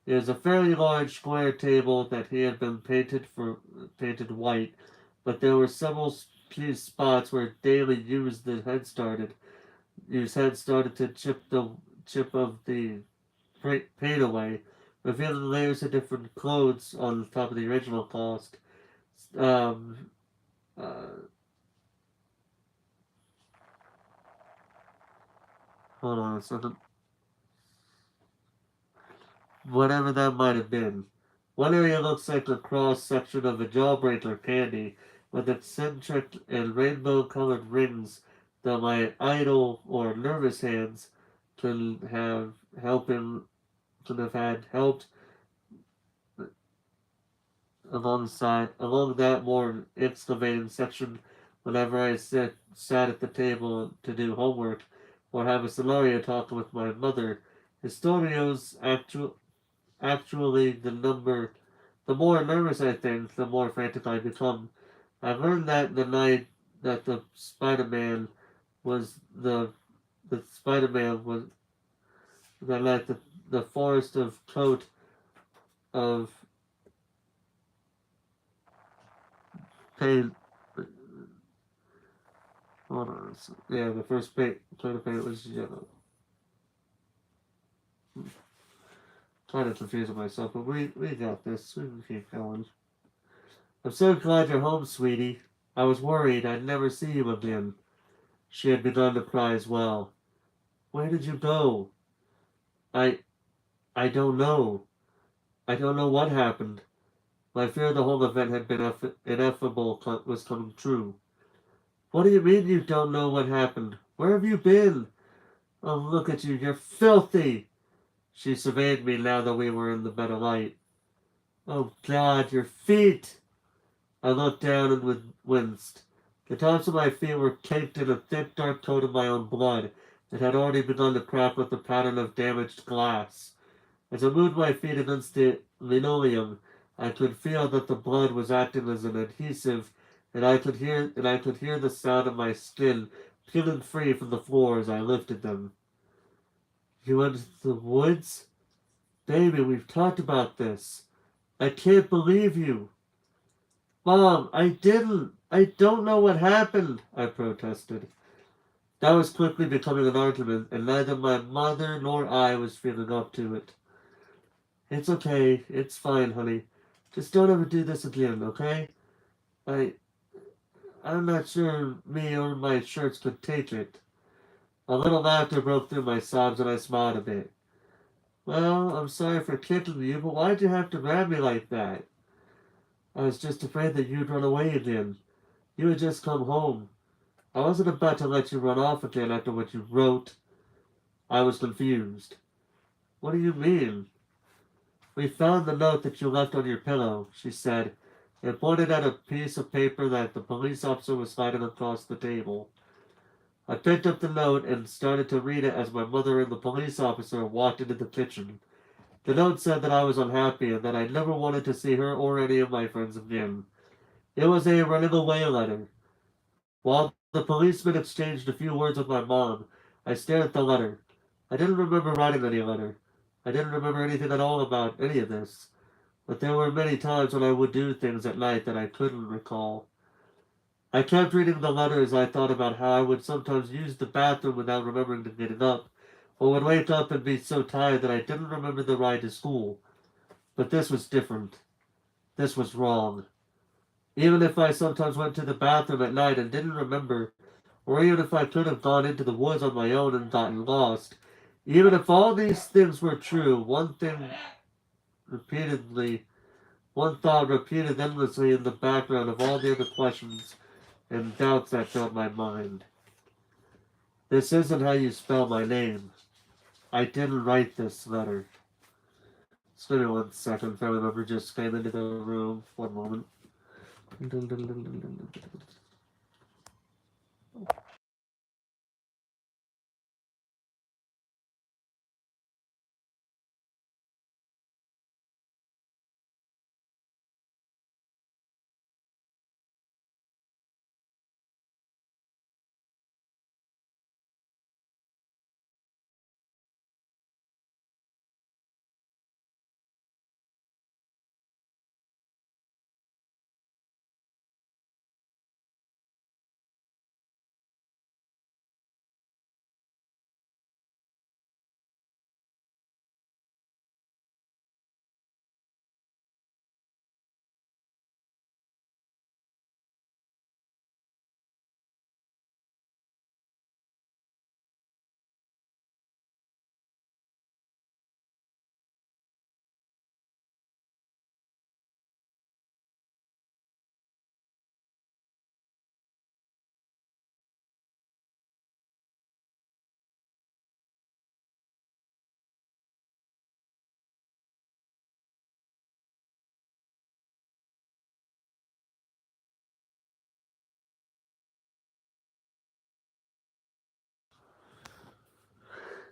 It was a fairly large square table that he had been painted white, but there were several few spots where daily use had started to chip of the paint away, revealing layers of different clothes on top of the original cost. Um, uh, hold on a second. Whatever that might have been. One area looks like a cross section of a jawbreaker candy with eccentric and rainbow colored rings that my idle or nervous hands could have helping could have had helped along that more excavating section whenever I sat at the table to do homework or have a scenario talk with my mother. Historios actually the more nervous I think, the more frantic I become. I learned that the night that the Spider-Man was the Spider-Man was that night the forest of coat of paint. Hold on. Yeah, the first coat of paint was yellow. Kind of confusing myself, but we got this. We can keep going. I'm so glad you're home, sweetie. I was worried I'd never see you again. She had begun to cry as well. Where did you go? I I don't know. I don't know what happened. My fear the whole event had been ineffable was coming true. What do you mean you don't know what happened? Where have you been? Oh, look at you. You're filthy. She surveyed me now that we were in the better light. Oh, God, your feet! I looked down and winced. The tops of my feet were caked in a thick, dark coat of my own blood that had already begun to crack with the pattern of damaged glass. As I moved my feet against the linoleum, I could feel that the blood was acting as an adhesive, and I could hear the sound of my skin peeling free from the floor as I lifted them. You went into the woods? Baby, we've talked about this. I can't believe you. Mom, I didn't. I don't know what happened, I protested. That was quickly becoming an argument, and neither my mother nor I was feeling up to it. It's okay. It's fine, honey. Just don't ever do this again, okay? I I'm not sure me or my shirts could take it. A little laughter broke through my sobs and I smiled a bit. Well, I'm sorry for kicking you, but why'd you have to grab me like that? I was just afraid that you'd run away again. You had just come home. I wasn't about to let you run off again after what you wrote. I was confused. What do you mean? We found the note that you left on your pillow, she said, and pointed at a piece of paper that the police officer was sliding across the table. I picked up the note and started to read it as my mother and the police officer walked into the kitchen. The note said that I was unhappy and that I never wanted to see her or any of my friends again. It was a running away letter. While the policeman exchanged a few words with my mom, I stared at the letter. I didn't remember writing any letter. I didn't remember anything at all about any of this. But there were many times when I would do things at night that I couldn't recall. I kept reading the letter as I thought about how I would sometimes use the bathroom without remembering to get up, or would wake up and be so tired that I didn't remember the ride to school. But this was different. This was wrong. Even if I sometimes went to the bathroom at night and didn't remember, or even if I could have gone into the woods on my own and gotten lost, even if all these things were true, repeatedly, one thought repeated endlessly in the background of all the other questions and doubts that filled my mind. This isn't how you spell my name. I didn't write this letter. Just give me 1 second. Family member just came into the room. One moment.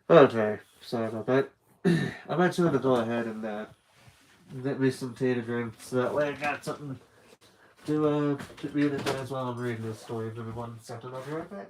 Okay, sorry about that. I'm actually gonna go ahead and get me some tea to drink, so that way I got something to read it as while I'm reading this story. Give me 1 second, I'll be right back.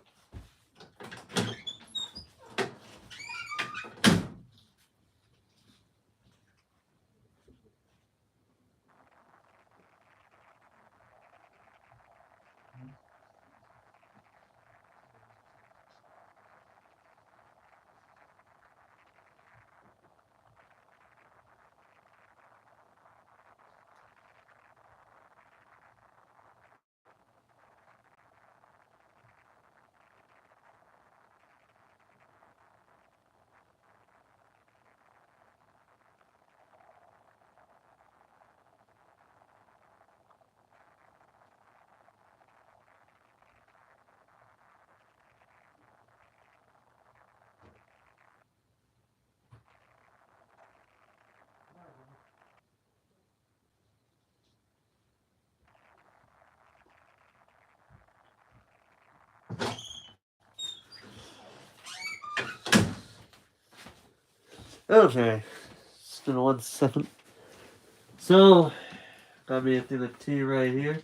Okay, just give me 1 second. So, got me a thing of tea right here.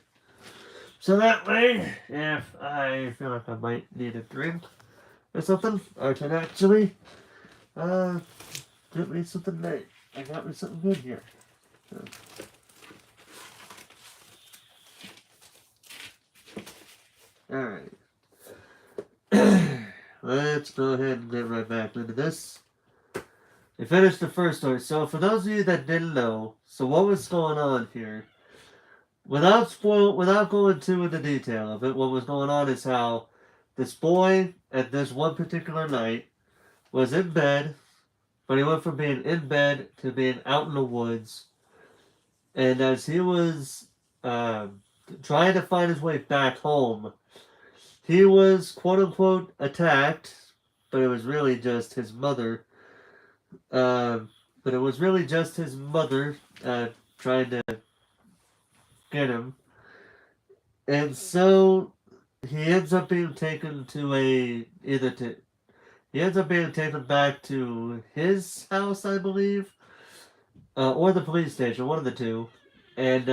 So that way, if I feel like I might need a drink or something, I can actually uh get me something nice. I got me something good here. So, alright. Let's go ahead and get right back into this. We finished the first story. So for those of you that didn't know, so what was going on here? Without going too into detail of it, what was going on is how this boy at this one particular night was in bed, but he went from being in bed to being out in the woods. And as he was trying to find his way back home, he was quote unquote attacked, but it was really just his mother. Uh, but it was really just his mother trying to get him. And so he ends up being taken to a either to he ends up being taken back to his house, I believe, or the police station, one of the two. And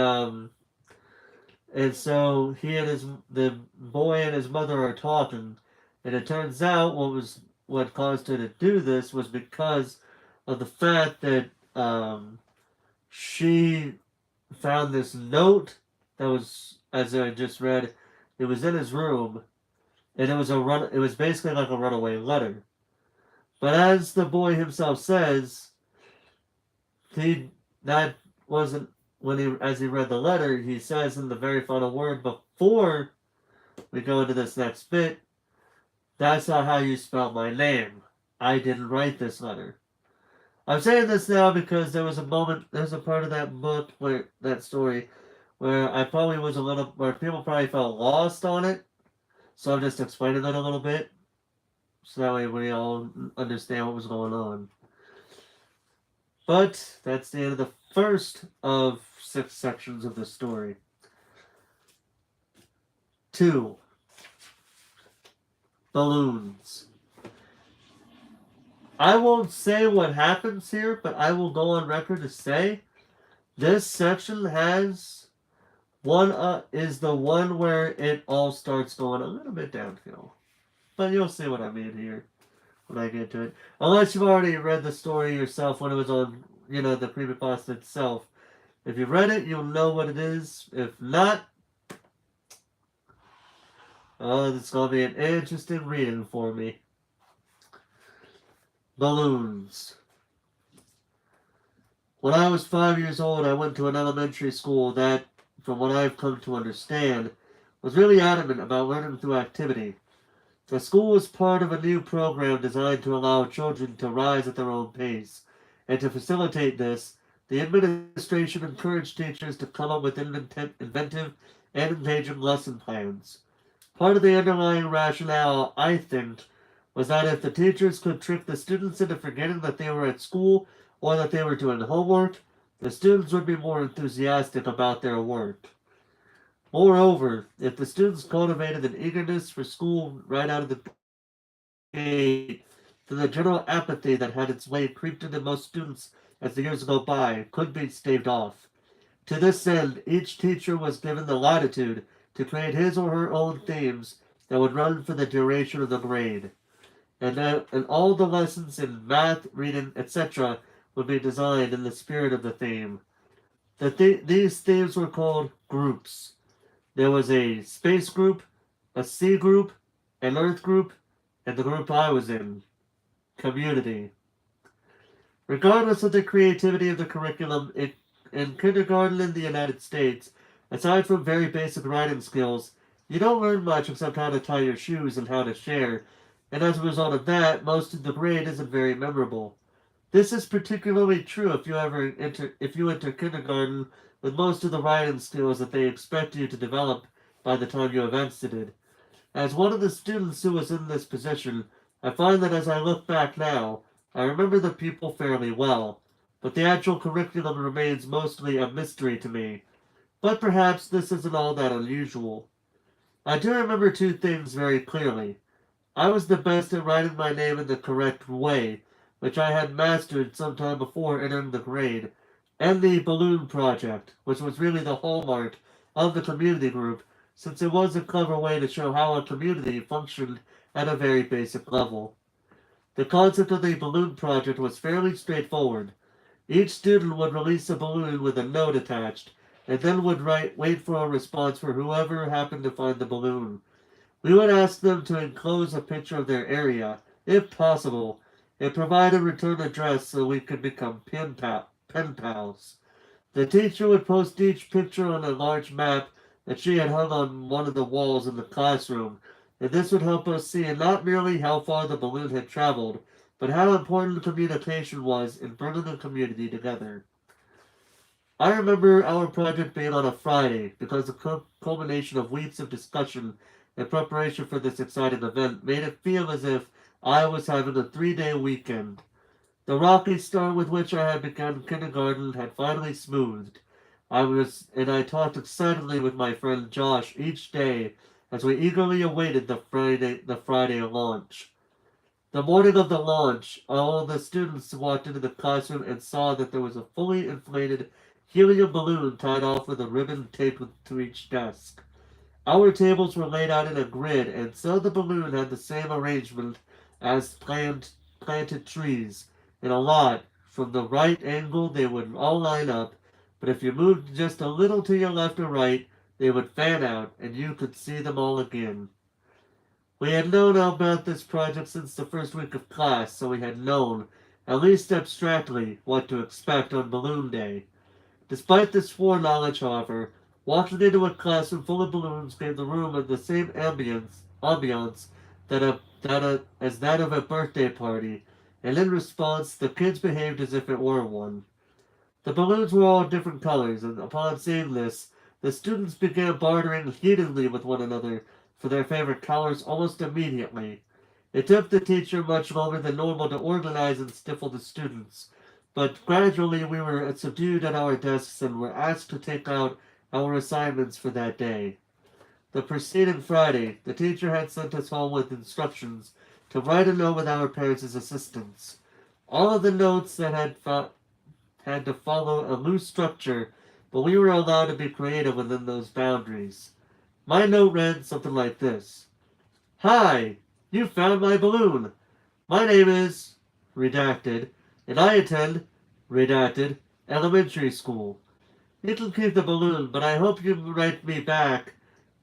so he and the boy and his mother are talking, and it turns out what caused her to do this was because of the fact that she found this note that was, as I just read, it was in his room, and it was basically like a runaway letter. But as the boy himself says, he that wasn't when he as he read the letter, he says in the very final word before we go into this next bit, that's not how you spell my name. I didn't write this letter. I'm saying this now because there's a part of that book where that story where I probably was a little, where people probably felt lost on it. So I'm just explaining it a little bit, so that way we all understand what was going on. But that's the end of the first of 6 sections of the story. 2. Balloons. I won't say what happens here, but I will go on record to say this section has is the one where it all starts going a little bit downhill. But you'll see what I mean here when I get to it. Unless you've already read the story yourself when it was on, the creepypasta itself. If you've read it, you'll know what it is. If not, it's going to be an interesting reading for me. Balloons. When I was 5 years old, I went to an elementary school that, from what I've come to understand, was really adamant about learning through activity. The school was part of a new program designed to allow children to rise at their own pace, and to facilitate this, the administration encouraged teachers to come up with inventive and engaging lesson plans. Part of the underlying rationale, I think, was that if the teachers could trick the students into forgetting that they were at school or that they were doing homework, the students would be more enthusiastic about their work. Moreover, if the students cultivated an eagerness for school right out of the gate, that the general apathy that had its way creeped into most students as the years go by could be staved off. To this end, each teacher was given the latitude to create his or her own themes that would run for the duration of the grade, and all the lessons in math, reading, etc. would be designed in the spirit of the theme. These themes were called groups. There was a space group, a sea group, an earth group, and the group I was in, community. Regardless of the creativity of the curriculum in kindergarten in the United States, aside from very basic writing skills, you don't learn much except how to tie your shoes and how to share, and as a result of that, most of the grade isn't very memorable. This is particularly true if you enter kindergarten with most of the writing skills that they expect you to develop by the time you have exited. As one of the students who was in this position, I find that as I look back now, I remember the people fairly well, but the actual curriculum remains mostly a mystery to me. But perhaps this isn't all that unusual. I do remember two things very clearly. I was the best at writing my name in the correct way, which I had mastered some time before entering the grade, and the balloon project, which was really the hallmark of the community group, since it was a clever way to show how a community functioned at a very basic level. The concept of the balloon project was fairly straightforward. Each student would release a balloon with a note attached, and then would wait for a response for whoever happened to find the balloon. We would ask them to enclose a picture of their area, if possible, and provide a return address so we could become pen pals. The teacher would post each picture on a large map that she had hung on one of the walls in the classroom, and this would help us see not merely how far the balloon had traveled, but how important communication was in bringing the community together. I remember our project being on a Friday because the culmination of weeks of discussion and preparation for this exciting event made it feel as if I was having a 3-day weekend. The rocky start with which I had begun kindergarten had finally smoothed. I talked excitedly with my friend Josh each day as we eagerly awaited the Friday launch. The morning of the launch, all the students walked into the classroom and saw that there was a fully inflated helium balloon tied off with a ribbon taped to each desk. Our tables were laid out in a grid, and so the balloon had the same arrangement as planted trees. In a lot, from the right angle, they would all line up, but if you moved just a little to your left or right, they would fan out, and you could see them all again. We had known about this project since the first week of class, so we had known, at least abstractly, what to expect on Balloon Day. Despite this foreknowledge, however, walking into a classroom full of balloons gave the room the same ambiance as that of a birthday party, and in response, the kids behaved as if it were one. The balloons were all different colors, and upon seeing this, the students began bartering heatedly with one another for their favorite colors almost immediately. It took the teacher much longer than normal to organize and stifle the students, but gradually we were subdued at our desks and were asked to take out our assignments for that day. The preceding Friday, the teacher had sent us home with instructions to write a note with our parents as assistants. All of the notes that had to follow a loose structure, but we were allowed to be creative within those boundaries. My note read something like this. Hi, you found my balloon. My name is redacted, and I attend redacted elementary school. You can keep the balloon, but I hope you write me back.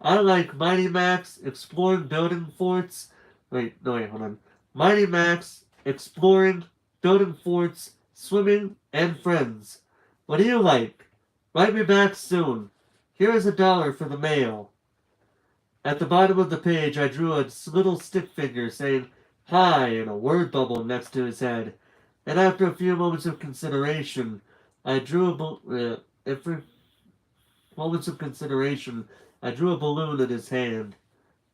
I like Mighty Max exploring building forts. Hold on. Mighty Max exploring, building forts, swimming, and friends. What do you like? Write me back soon. Here is $1 for the mail. At the bottom of the page, I drew a little stick figure saying hi and a word bubble next to his head. And after a few moments of consideration, after moments of consideration, I drew a balloon in his hand.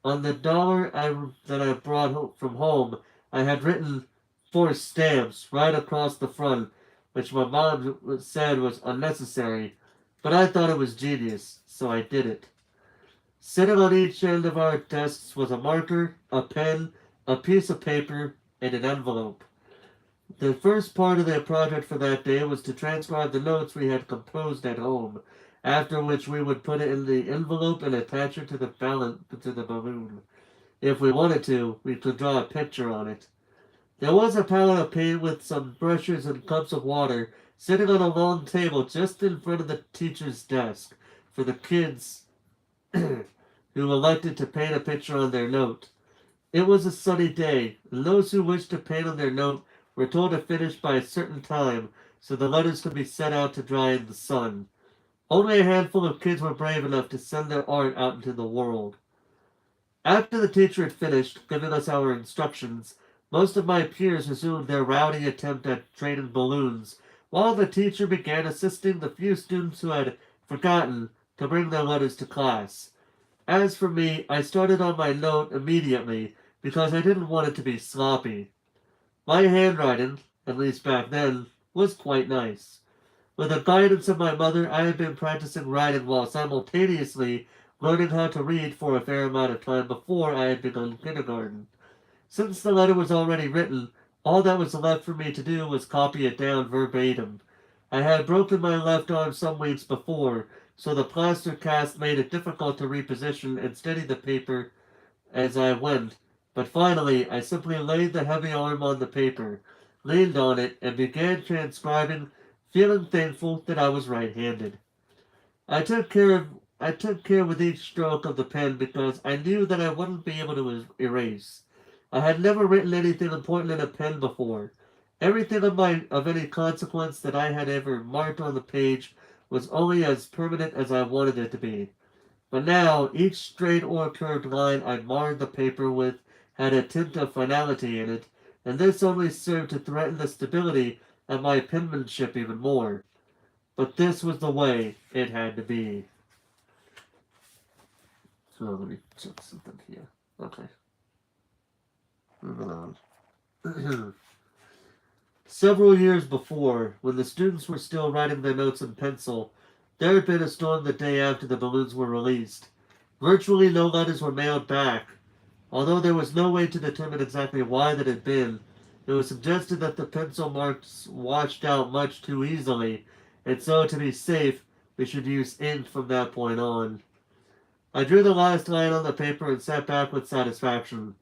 On the that I brought from home, I had written 4 stamps right across the front, which my mom said was unnecessary, but I thought it was genius, so I did it. Sitting on each end of our desks was a marker, a pen, a piece of paper, in an envelope. The first part of the project for that day was to transcribe the notes we had composed at home, after which we would put it in the envelope and attach it to the balloon. If we wanted to, we could draw a picture on it. There was a palette of paint with some brushes and cups of water sitting on a long table just in front of the teacher's desk for the kids who elected to paint a picture on their note. It was a sunny day, and those who wished to paint on their note were told to finish by a certain time so the letters could be set out to dry in the sun. Only a handful of kids were brave enough to send their art out into the world. After the teacher had finished giving us our instructions, most of my peers resumed their rowdy attempt at trading balloons, while the teacher began assisting the few students who had forgotten to bring their letters to class. As for me, I started on my note immediately because I didn't want it to be sloppy. My handwriting, at least back then, was quite nice. With the guidance of my mother, I had been practicing writing while simultaneously learning how to read for a fair amount of time before I had begun kindergarten. Since the letter was already written, all that was left for me to do was copy it down verbatim. I had broken my left arm some weeks before, so the plaster cast made it difficult to reposition and steady the paper as I went, but finally I simply laid the heavy arm on the paper, leaned on it, and began transcribing, feeling thankful that I was right-handed. I took care with each stroke of the pen because I knew that I wouldn't be able to erase. I had never written anything important in a pen before. Everything of any consequence that I had ever marked on the page was only as permanent as I wanted it to be. But now, each straight or curved line I marred the paper with had a tint of finality in it, and this only served to threaten the stability of my penmanship even more. But this was the way it had to be. So let me check something here. Okay. Moving on. Several years before, when the students were still writing their notes in pencil, there had been a storm the day after the balloons were released. Virtually no letters were mailed back. Although there was no way to determine exactly why that had been, it was suggested that the pencil marks washed out much too easily, and so to be safe, we should use ink from that point on. I drew the last line on the paper and sat back with satisfaction.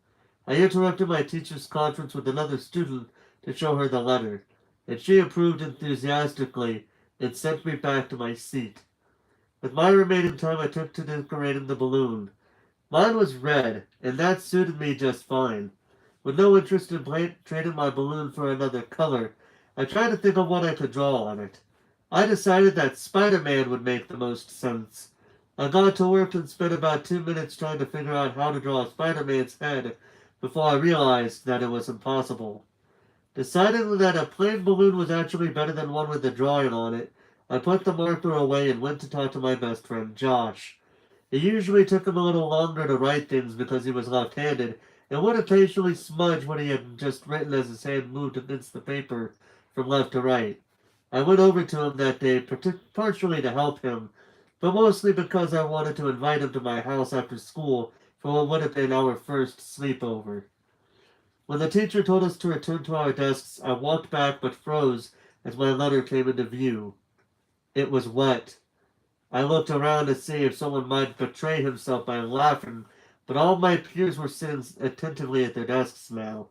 I interrupted my teacher's conference with another student to show her the letter, and she approved enthusiastically and sent me back to my seat. With my remaining time I took to decorating the balloon. Mine was red, and that suited me just fine. With no interest in trading my balloon for another color, I tried to think of what I could draw on it. I decided that Spider-Man would make the most sense. I got to work and spent about 2 minutes trying to figure out how to draw Spider-Man's head before I realized that it was impossible. Deciding that a plain balloon was actually better than one with a drawing on it, I put the marker away and went to talk to my best friend, Josh. It usually took him a little longer to write things because he was left-handed, and would occasionally smudge what he had just written as his hand moved against the paper from left to right. I went over to him that day, partially to help him, but mostly because I wanted to invite him to my house after school for what would have been our first sleepover. When the teacher told us to return to our desks, I walked back but froze as my letter came into view. It was wet. I looked around to see if someone might betray himself by laughing, but all my peers were sitting attentively at their desks now.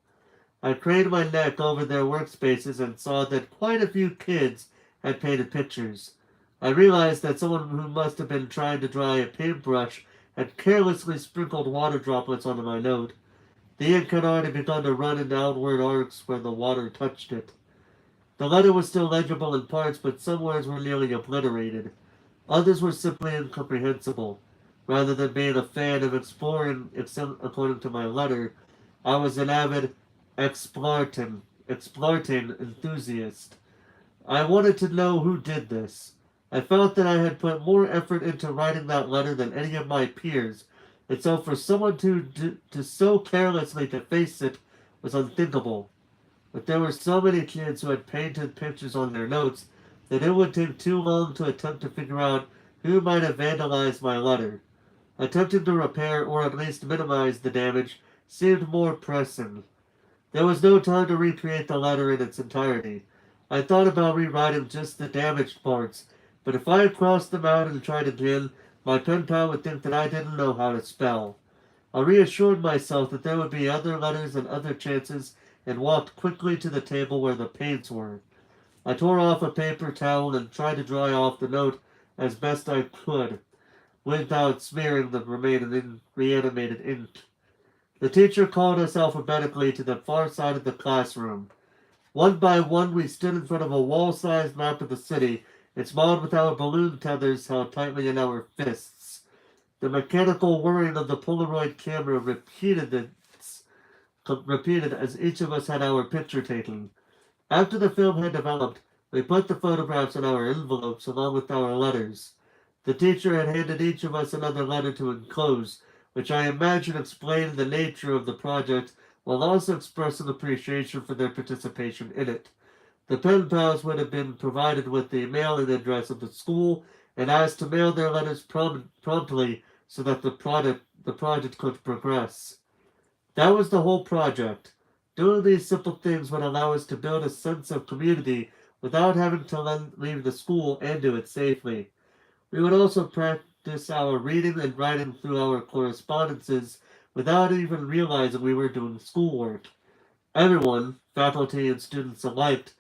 I craned my neck over their workspaces and saw that quite a few kids had painted pictures. I realized that someone who must have been trying to dry a paintbrush had carelessly sprinkled water droplets onto my note. The ink had already begun to run in outward arcs where the water touched it. The letter was still legible in parts, but some words were nearly obliterated. Others were simply incomprehensible. Rather than being a fan of exploring, according to my letter, I was an avid exploring enthusiast. I wanted to know who did this. I felt that I had put more effort into writing that letter than any of my peers, and so for someone to so carelessly deface it was unthinkable. But there were so many kids who had painted pictures on their notes that it would take too long to attempt to figure out who might have vandalized my letter. Attempting to repair or at least minimize the damage seemed more pressing. There was no time to recreate the letter in its entirety. I thought about rewriting just the damaged parts, but if I had crossed them out and tried again, my pen pal would think that I didn't know how to spell. I reassured myself that there would be other letters and other chances and walked quickly to the table where the paints were. I tore off a paper towel and tried to dry off the note as best I could without smearing the remaining reanimated ink. The teacher called us alphabetically to the far side of the classroom. One by one, we stood in front of a wall-sized map of the city. It smiled with our balloon tethers held tightly in our fists. The mechanical whirring of the Polaroid camera repeated as each of us had our picture taken. After the film had developed, we put the photographs in our envelopes along with our letters. The teacher had handed each of us another letter to enclose, which I imagine explained the nature of the project while also expressing appreciation for their participation in it. The pen pals would have been provided with the mailing address of the school and asked to mail their letters promptly so that the project could progress. That was the whole project. Doing these simple things would allow us to build a sense of community without having to leave the school and do it safely. We would also practice our reading and writing through our correspondences without even realizing we were doing schoolwork. Everyone, faculty and students alike,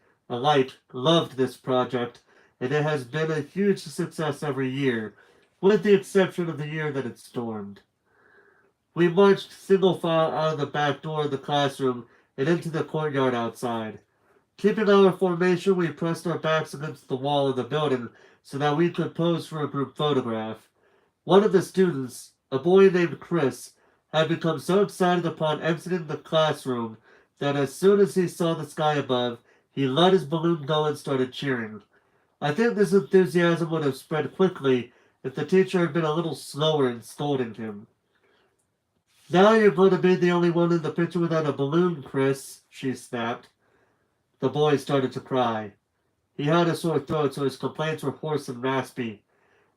loved this project, and it has been a huge success every year, with the exception of the year that it stormed. We marched single file out of the back door of the classroom and into the courtyard outside. Keeping our formation, we pressed our backs against the wall of the building so that we could pose for a group photograph. One of the students, a boy named Chris, had become so excited upon exiting the classroom that as soon as he saw the sky above, he let his balloon go and started cheering. I think this enthusiasm would have spread quickly if the teacher had been a little slower in scolding him. Now you're going to be the only one in the picture without a balloon, Chris, she snapped. The boy started to cry. He had a sore throat, so his complaints were hoarse and raspy.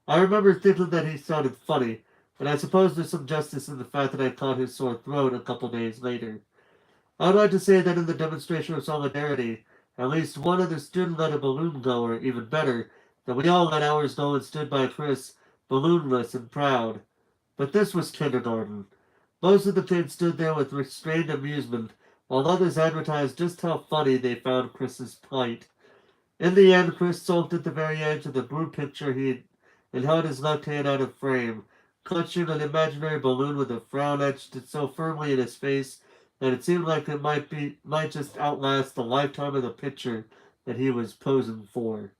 I remember thinking that he sounded funny, but I suppose there's some justice in the fact that I caught his sore throat a couple days later. I'd like to say that in the demonstration of solidarity, at least one other student let a balloon go, or even better, that we all let ours go and stood by Chris, balloonless and proud. But this was kindergarten. Most of the kids stood there with restrained amusement, while others advertised just how funny they found Chris's plight. In the end, Chris sulked at the very edge of the group picture and held his left hand out of frame, clutching an imaginary balloon with a frown etched so firmly in his face that it seemed like it might just outlast the lifetime of the picture that he was posing for.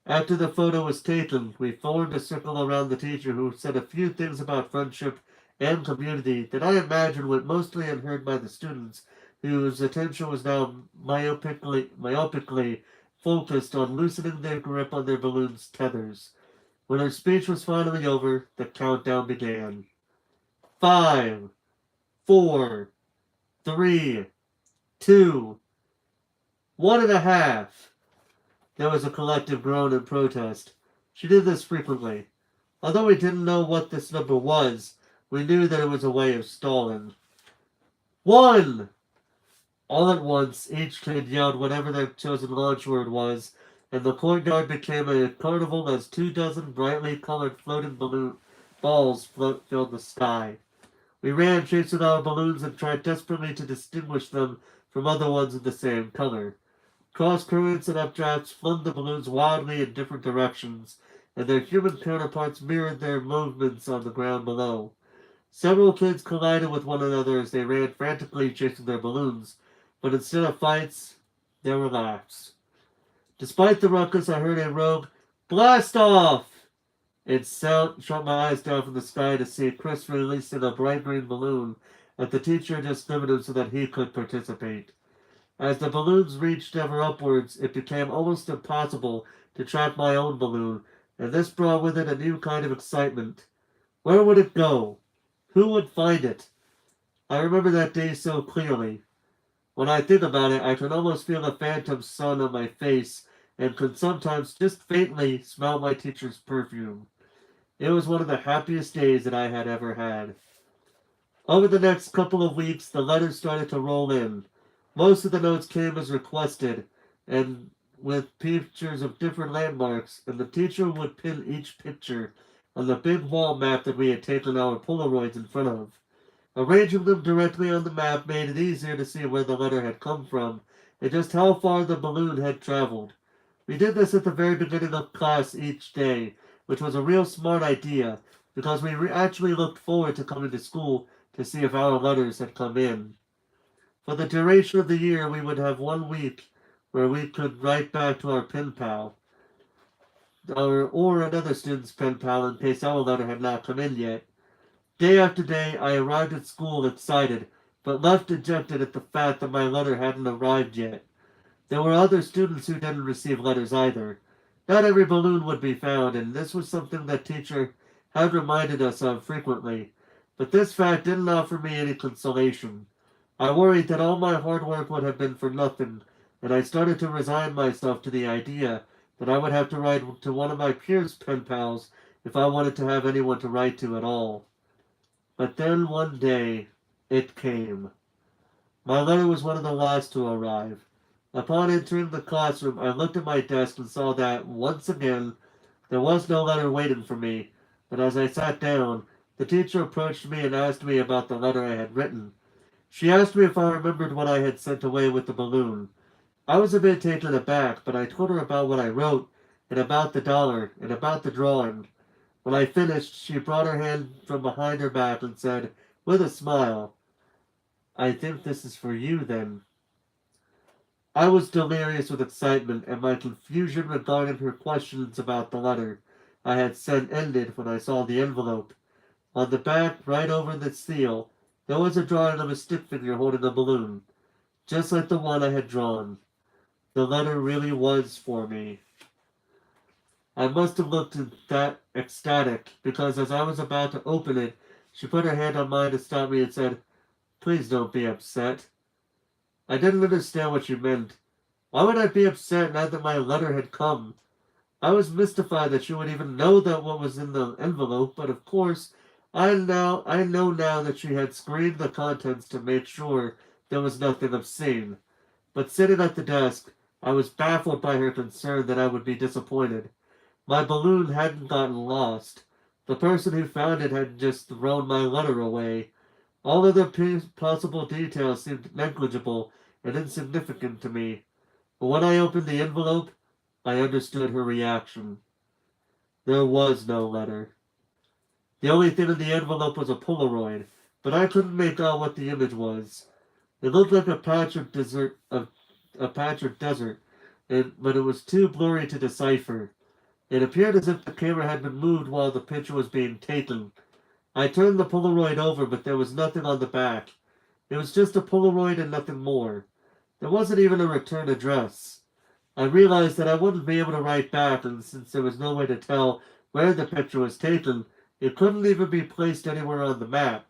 After the photo was taken, we formed a circle around the teacher who said a few things about friendship and community that I imagine went mostly unheard by the students, whose attention was now myopically focused on loosening their grip on their balloon's tethers. When her speech was finally over, the countdown began. 5, 4, 3, 2, 1.5. There was a collective groan in protest. She did this frequently. Although we didn't know what this number was, we knew that it was a way of stalling. 1! All at once, each kid yelled whatever their chosen launch word was, and the courtyard became a carnival as 24 brightly colored floating balloon balls filled the sky. We ran chasing our balloons and tried desperately to distinguish them from other ones of the same color. Cross currents and updrafts flung the balloons wildly in different directions, and their human counterparts mirrored their movements on the ground below. Several kids collided with one another as they ran frantically chasing their balloons, but instead of fights, there were laughs. Despite the ruckus, I heard a rogue "Blast off!" It shot my eyes down from the sky to see Chris releasing a bright green balloon that the teacher had just given him so that he could participate. As the balloons reached ever upwards, it became almost impossible to track my own balloon, and this brought with it a new kind of excitement. Where would it go? Who would find it? I remember that day so clearly. When I think about it, I can almost feel the phantom sun on my face and can sometimes just faintly smell my teacher's perfume. It was one of the happiest days that I had ever had. Over the next couple of weeks, the letters started to roll in. Most of the notes came as requested, and with pictures of different landmarks, and the teacher would pin each picture on the big wall map that we had taken our Polaroids in front of. Arranging them directly on the map made it easier to see where the letter had come from and just how far the balloon had traveled. We did this at the very beginning of class each day, which was a real smart idea because we actually looked forward to coming to school to see if our letters had come in. For the duration of the year, we would have 1 week where we could write back to our pen pal, or another student's pen pal in case our letter had not come in yet. Day after day, I arrived at school excited, but left dejected at the fact that my letter hadn't arrived yet. There were other students who didn't receive letters either. Not every balloon would be found, and this was something that teacher had reminded us of frequently. But this fact didn't offer me any consolation. I worried that all my hard work would have been for nothing, and I started to resign myself to the idea that I would have to write to one of my peers' pen pals if I wanted to have anyone to write to at all. But then one day, it came. My letter was one of the last to arrive. Upon entering the classroom, I looked at my desk and saw that, once again, there was no letter waiting for me. But as I sat down, the teacher approached me and asked me about the letter I had written. She asked me if I remembered what I had sent away with the balloon. I was a bit taken aback, but I told her about what I wrote, and about the dollar, and about the drawing. When I finished, she brought her hand from behind her back and said, with a smile, "I think this is for you, then." I was delirious with excitement, and my confusion regarding her questions about the letter I had sent ended when I saw the envelope. On the back, right over the seal, there was a drawing of a stick figure holding a balloon, just like the one I had drawn. The letter really was for me. I must have looked that ecstatic, because as I was about to open it, she put her hand on mine to stop me and said, "Please don't be upset." I didn't understand what she meant. Why would I be upset now that my letter had come? I was mystified that she would even know that what was in the envelope, but of course, I know now that she had screened the contents to make sure there was nothing obscene. But sitting at the desk, I was baffled by her concern that I would be disappointed. My balloon hadn't gotten lost. The person who found it had just thrown my letter away. All other possible details seemed negligible and insignificant to me. But when I opened the envelope, I understood her reaction. There was no letter. The only thing in the envelope was a Polaroid, but I couldn't make out what the image was. It looked like a patch of desert, but it was too blurry to decipher. It appeared as if the camera had been moved while the picture was being taken. I turned the Polaroid over, but there was nothing on the back. It was just a Polaroid and nothing more. There wasn't even a return address. I realized that I wouldn't be able to write back, and since there was no way to tell where the picture was taken, it couldn't even be placed anywhere on the map.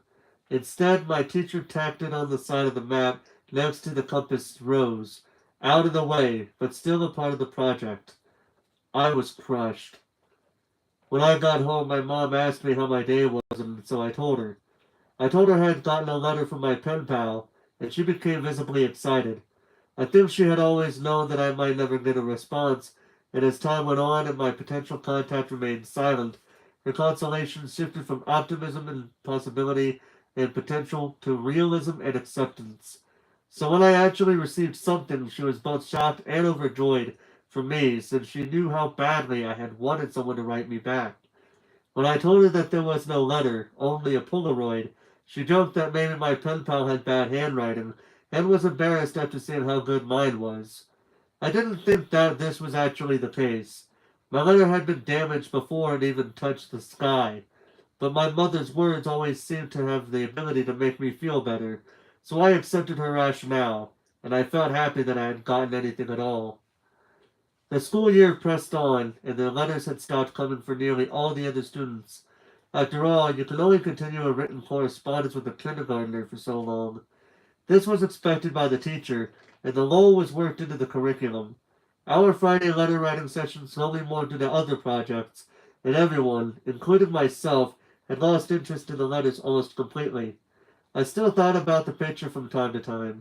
Instead, my teacher tacked it on the side of the map next to the compass rose, out of the way, but still a part of the project. I was crushed. When I got home, my mom asked me how my day was, and so I told her. I told her I had gotten a letter from my pen pal, and she became visibly excited. I think she had always known that I might never get a response, and as time went on and my potential contact remained silent, her consolation shifted from optimism and possibility and potential to realism and acceptance. So when I actually received something, she was both shocked and overjoyed for me, since she knew how badly I had wanted someone to write me back. When I told her that there was no letter, only a Polaroid, she joked that maybe my pen pal had bad handwriting, and was embarrassed after seeing how good mine was. I didn't think that this was actually the case. My letter had been damaged before it even touched the sky, but my mother's words always seemed to have the ability to make me feel better, so I accepted her rationale, and I felt happy that I had gotten anything at all. The school year pressed on, and the letters had stopped coming for nearly all the other students. After all, you can only continue a written correspondence with a kindergartner for so long. This was expected by the teacher, and the lull was worked into the curriculum. Our Friday letter writing session slowly morphed into other projects, and everyone, including myself, had lost interest in the letters almost completely. I still thought about the picture from time to time.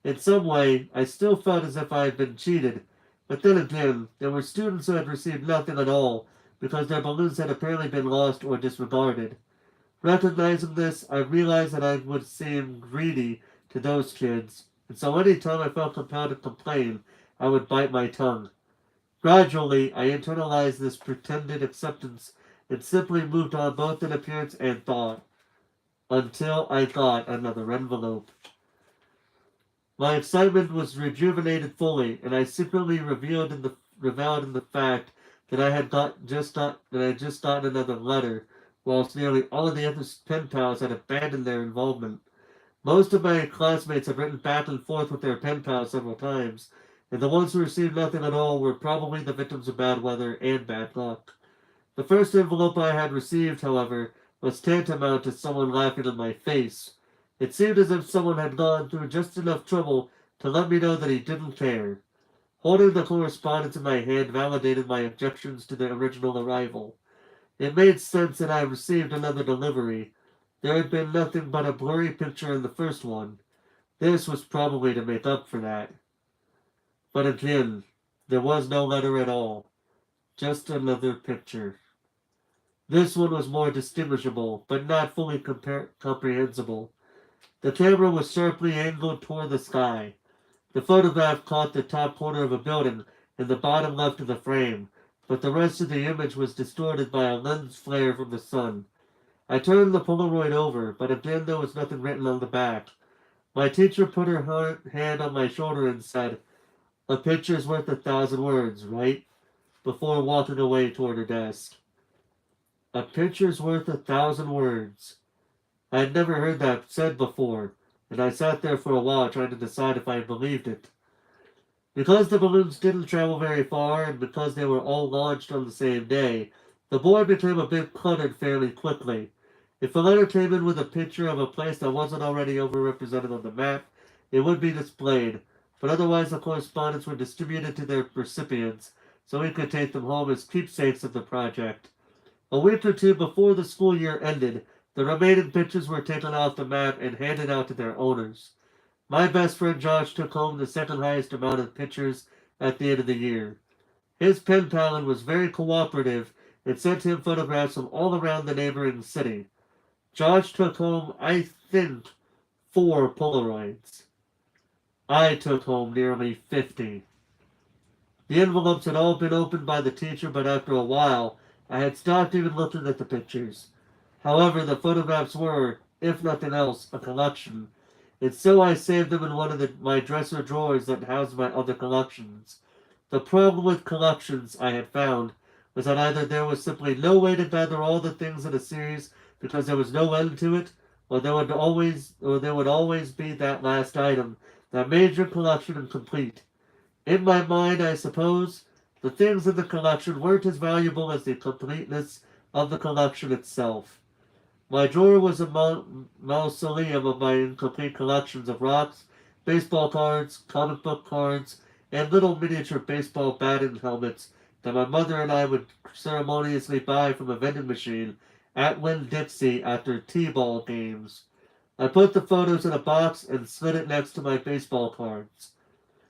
In some way, I still felt as if I had been cheated, but then again, there were students who had received nothing at all because their balloons had apparently been lost or disregarded. Recognizing this, I realized that I would seem greedy to those kids, and so any time I felt compelled to complain, I would bite my tongue. Gradually, I internalized this pretended acceptance and simply moved on both in appearance and thought, until I got another envelope. My excitement was rejuvenated fully, and I secretly reveled in the fact that I had just gotten another letter, whilst nearly all of the other pen pals had abandoned their involvement. Most of my classmates had written back and forth with their pen pals several times, and the ones who received nothing at all were probably the victims of bad weather and bad luck. The first envelope I had received, however, was tantamount to someone laughing in my face. It seemed as if someone had gone through just enough trouble to let me know that he didn't care. Holding the correspondence in my hand validated my objections to the original arrival. It made sense that I received another delivery. There had been nothing but a blurry picture in the first one. This was probably to make up for that. But again, there was no letter at all. Just another picture. This one was more distinguishable, but not fully comprehensible. The camera was sharply angled toward the sky. The photograph caught the top corner of a building in the bottom left of the frame, but the rest of the image was distorted by a lens flare from the sun. I turned the Polaroid over, but again there was nothing written on the back. My teacher put her hand on my shoulder and said, "A picture's worth 1,000 words, right?" before walking away toward her desk. A picture's worth 1,000 words. I had never heard that said before, and I sat there for a while trying to decide if I believed it. Because the balloons didn't travel very far, and because they were all launched on the same day, the board became a bit cluttered fairly quickly. If a letter came in with a picture of a place that wasn't already overrepresented on the map, it would be displayed, but otherwise the correspondence were distributed to their recipients, so we could take them home as keepsakes of the project. A week or two before the school year ended, the remaining pictures were taken off the map and handed out to their owners. My best friend Josh took home the second highest amount of pictures at the end of the year. His pen pal was very cooperative and sent him photographs from all around the neighboring city. Josh took home, I think, 4 Polaroids. I took home nearly 50. The envelopes had all been opened by the teacher, but after a while, I had stopped even looking at the pictures. However, the photographs were, if nothing else, a collection, and so I saved them in one of my dresser drawers that housed my other collections. The problem with collections, I had found, was that either there was simply no way to gather all the things in a series because there was no end to it, or there would always be that last item that made your collection incomplete. In my mind, I suppose, the things in the collection weren't as valuable as the completeness of the collection itself. My drawer was a mausoleum of my incomplete collections of rocks, baseball cards, comic book cards, and little miniature baseball batting helmets that my mother and I would ceremoniously buy from a vending machine at Winn-Dixie after T-ball games. I put the photos in a box and slid it next to my baseball cards.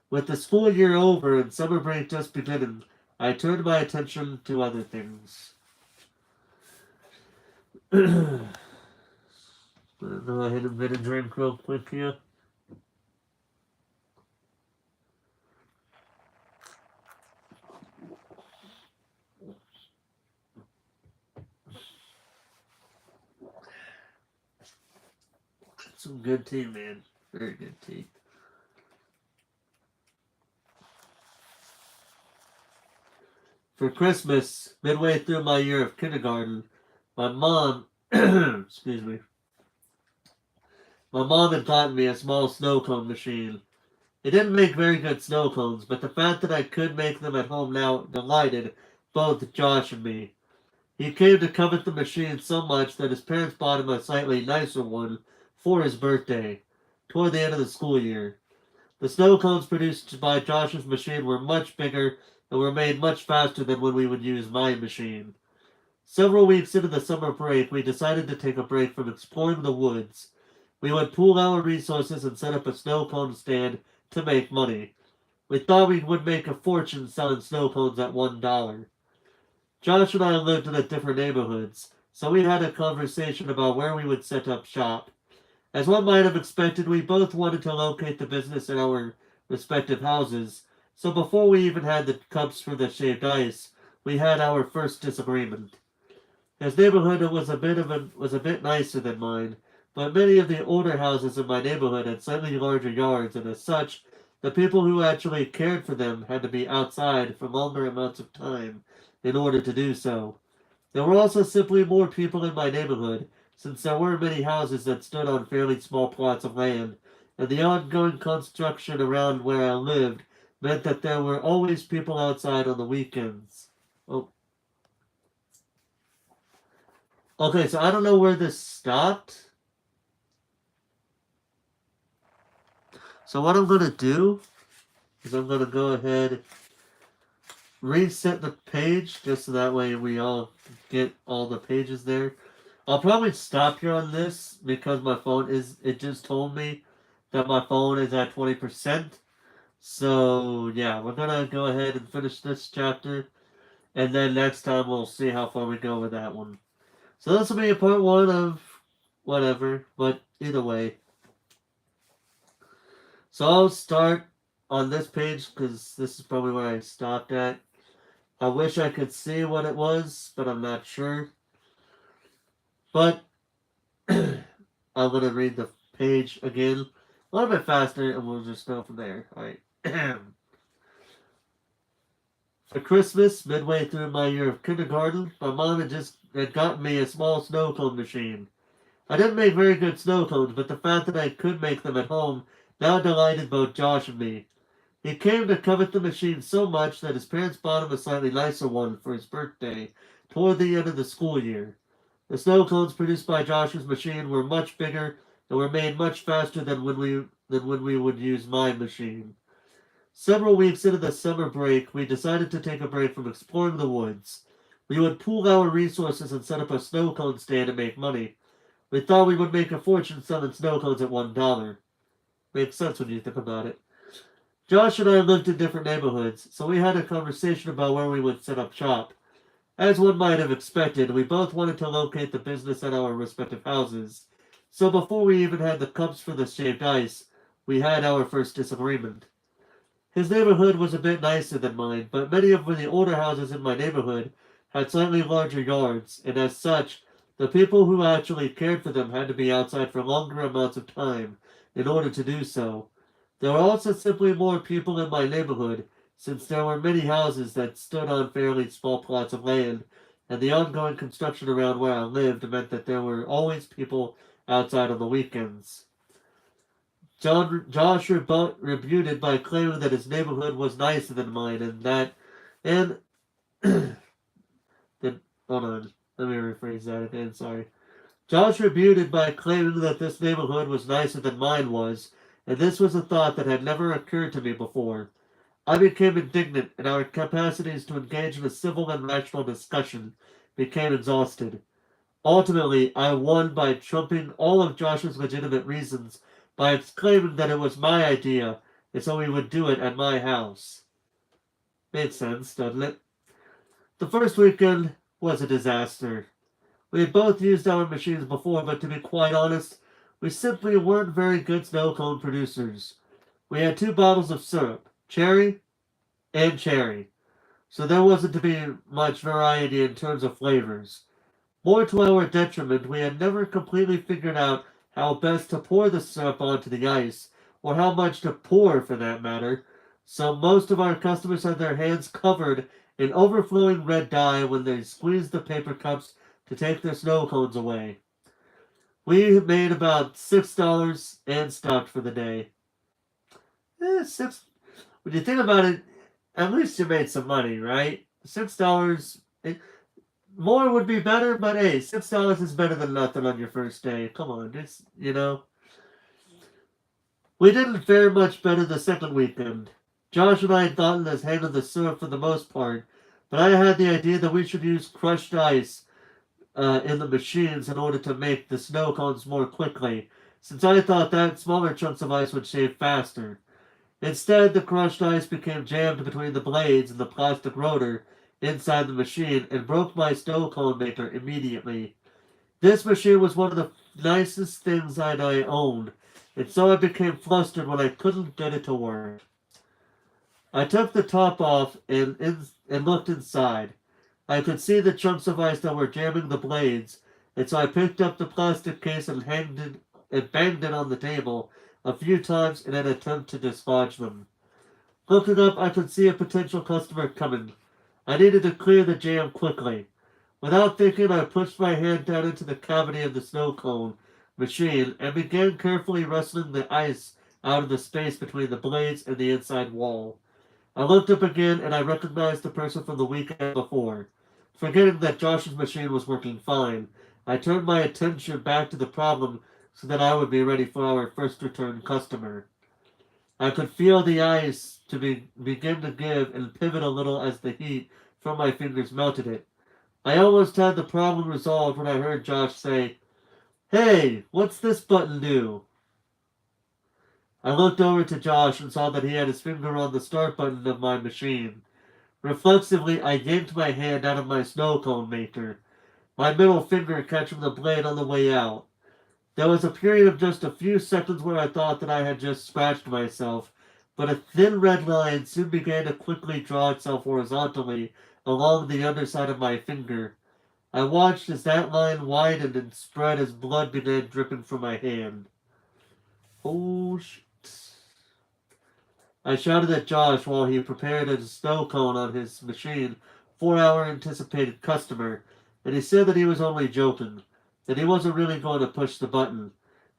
With the school year over and summer break just beginning, I turned my attention to other things. Go ahead and get a drink real quick here. Some good tea, man. Very good tea. For Christmas, midway through my year of kindergarten, my mom, excuse me, my mom had gotten me a small snow cone machine. It didn't make very good snow cones, but the fact that I could make them at home now delighted both Josh and me. He came to covet the machine so much that his parents bought him a slightly nicer one for his birthday, toward the end of the school year. The snow cones produced by Josh's machine were much bigger and were made much faster than when we would use my machine. Several weeks into the summer break, we decided to take a break from exploring the woods. we would pool our resources and set up a snow cone stand to make money. We thought we would make a fortune selling snow cones at $1. Josh and I lived in different neighborhoods, so we had a conversation about where we would set up shop. As one might have expected, we both wanted to locate the business in our respective houses, so before we even had the cups for the shaved ice, we had our first disagreement. His neighborhood was a bit nicer than mine, but many of the older houses in my neighborhood had slightly larger yards, and as such, the people who actually cared for them had to be outside for longer amounts of time in order to do so. There were also simply more people in my neighborhood, since there were many houses that stood on fairly small plots of land, and the ongoing construction around where I lived meant that there were always people outside on the weekends. Oh. Okay, so I don't know where this stopped. So what I'm going to do is I'm going to go ahead, reset the page, just so that way we all get all the pages there. I'll probably stop here on this because my phone it just told me that my phone is at 20%. So yeah, we're going to go ahead and finish this chapter, and then next time we'll see how far we go with that one. So this will be a part 1 of whatever, but either way. So I'll start on this page because this is probably where I stopped at. I wish I could see what it was, but I'm not sure. But I'm going to read the page again a little bit faster and we'll just go from there. Alright. For Christmas, midway through my year of kindergarten, my mom had gotten me a small snow cone machine. I didn't make very good snow cones, but the fact that I could make them at home now delighted both Josh and me. He came to covet the machine so much that his parents bought him a slightly nicer one for his birthday toward the end of the school year. The snow cones produced by Josh's machine were much bigger and were made much faster than when we would use my machine. Several weeks into the summer break, we decided to take a break from exploring the woods. We would pool our resources and set up a snow cone stand to make money. We thought we would make a fortune selling snow cones at $1. Makes sense when you think about it. Josh and I lived in different neighborhoods, so we had a conversation about where we would set up shop. As one might have expected, we both wanted to locate the business at our respective houses, so before we even had the cups for the shaved ice, we had our first disagreement. His neighborhood was a bit nicer than mine, but many of the older houses in my neighborhood had slightly larger yards, and as such, the people who actually cared for them had to be outside for longer amounts of time in order to do so. There were also simply more people in my neighborhood, since there were many houses that stood on fairly small plots of land, and the ongoing construction around where I lived meant that there were always people outside on the weekends. Josh rebuted by claiming that his neighborhood was nicer than mine, and then, hold on, let me rephrase that again, sorry. Josh rebuted by claiming that this neighborhood was nicer than mine was, and this was a thought that had never occurred to me before. I became indignant, and our capacities to engage in a civil and rational discussion became exhausted. Ultimately, I won by trumping all of Josh's legitimate reasons by exclaiming that it was my idea, and so we would do it at my house. Makes sense, doesn't it? The first weekend was a disaster. We had both used our machines before, but to be quite honest, we simply weren't very good snow cone producers. We had 2 bottles of syrup, cherry and cherry, so there wasn't to be much variety in terms of flavors. More to our detriment, we had never completely figured out how best to pour the syrup onto the ice, or how much to pour for that matter, so most of our customers had their hands covered in overflowing red dye when they squeezed the paper cups to take their snow cones away. We made about $6 and stopped for the day. Six. When you think about it, at least you made some money, right? $6. More would be better, but hey, $6 is better than nothing on your first day. Come on, it's We didn't fare much better the second weekend. Josh and I had gotten his hand of the syrup for the most part, but I had the idea that we should use crushed ice in the machines in order to make the snow cones more quickly, since I thought that smaller chunks of ice would shave faster. Instead, the crushed ice became jammed between the blades and the plastic rotor inside the machine and broke my snow cone maker immediately. This machine was one of the nicest things I owned, and so I became flustered when I couldn't get it to work. I took the top off and looked inside. I could see the chunks of ice that were jamming the blades, and so I picked up the plastic case and banged it on the table a few times in an attempt to dislodge them. Looking up, I could see a potential customer coming. I needed to clear the jam quickly. Without thinking, I pushed my hand down into the cavity of the snow cone machine and began carefully wrestling the ice out of the space between the blades and the inside wall. I looked up again and I recognized the person from the weekend before. Forgetting that Josh's machine was working fine, I turned my attention back to the problem so that I would be ready for our first return customer. I could feel the ice begin to give and pivot a little as the heat from my fingers melted it. I almost had the problem resolved when I heard Josh say, "Hey, what's this button do?" I looked over to Josh and saw that he had his finger on the start button of my machine. Reflexively, I yanked my hand out of my snow cone maker, my middle finger catching the blade on the way out. There was a period of just a few seconds where I thought that I had just scratched myself, but a thin red line soon began to quickly draw itself horizontally along the underside of my finger. I watched as that line widened and spread as blood began dripping from my hand. Oh shit. I shouted at Josh while he prepared a snow cone on his machine for our anticipated customer, and he said that he was only joking, that he wasn't really going to push the button.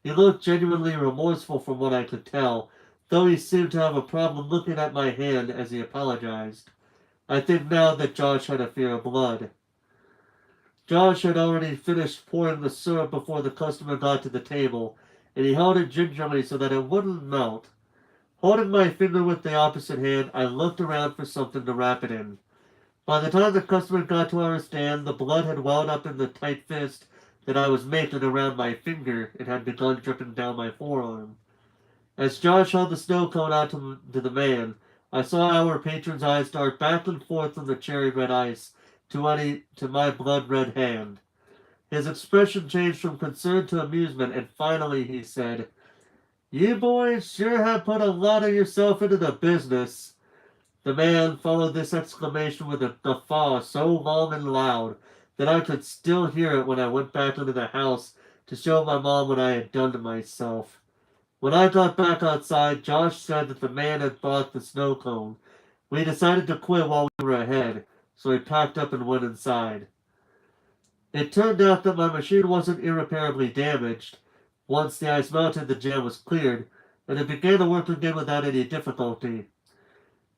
He looked genuinely remorseful from what I could tell, though he seemed to have a problem looking at my hand as he apologized. I think now that Josh had a fear of blood. Josh had already finished pouring the syrup before the customer got to the table, and he held it gingerly so that it wouldn't melt. Holding my finger with the opposite hand, I looked around for something to wrap it in. By the time the customer got to our stand, the blood had welled up in the tight fist that I was making around my finger and had begun dripping down my forearm. As Josh held the snow cone out to the man, I saw our patron's eyes dart back and forth from the cherry red ice to my blood red hand. His expression changed from concern to amusement, and finally he said, "You boys sure have put a lot of yourself into the business." The man followed this exclamation with a guffaw so long and loud that I could still hear it when I went back into the house to show my mom what I had done to myself. When I got back outside, Josh said that the man had bought the snow cone. We decided to quit while we were ahead, so we packed up and went inside. It turned out that my machine wasn't irreparably damaged. Once the ice melted, the jam was cleared, and it began to work again without any difficulty.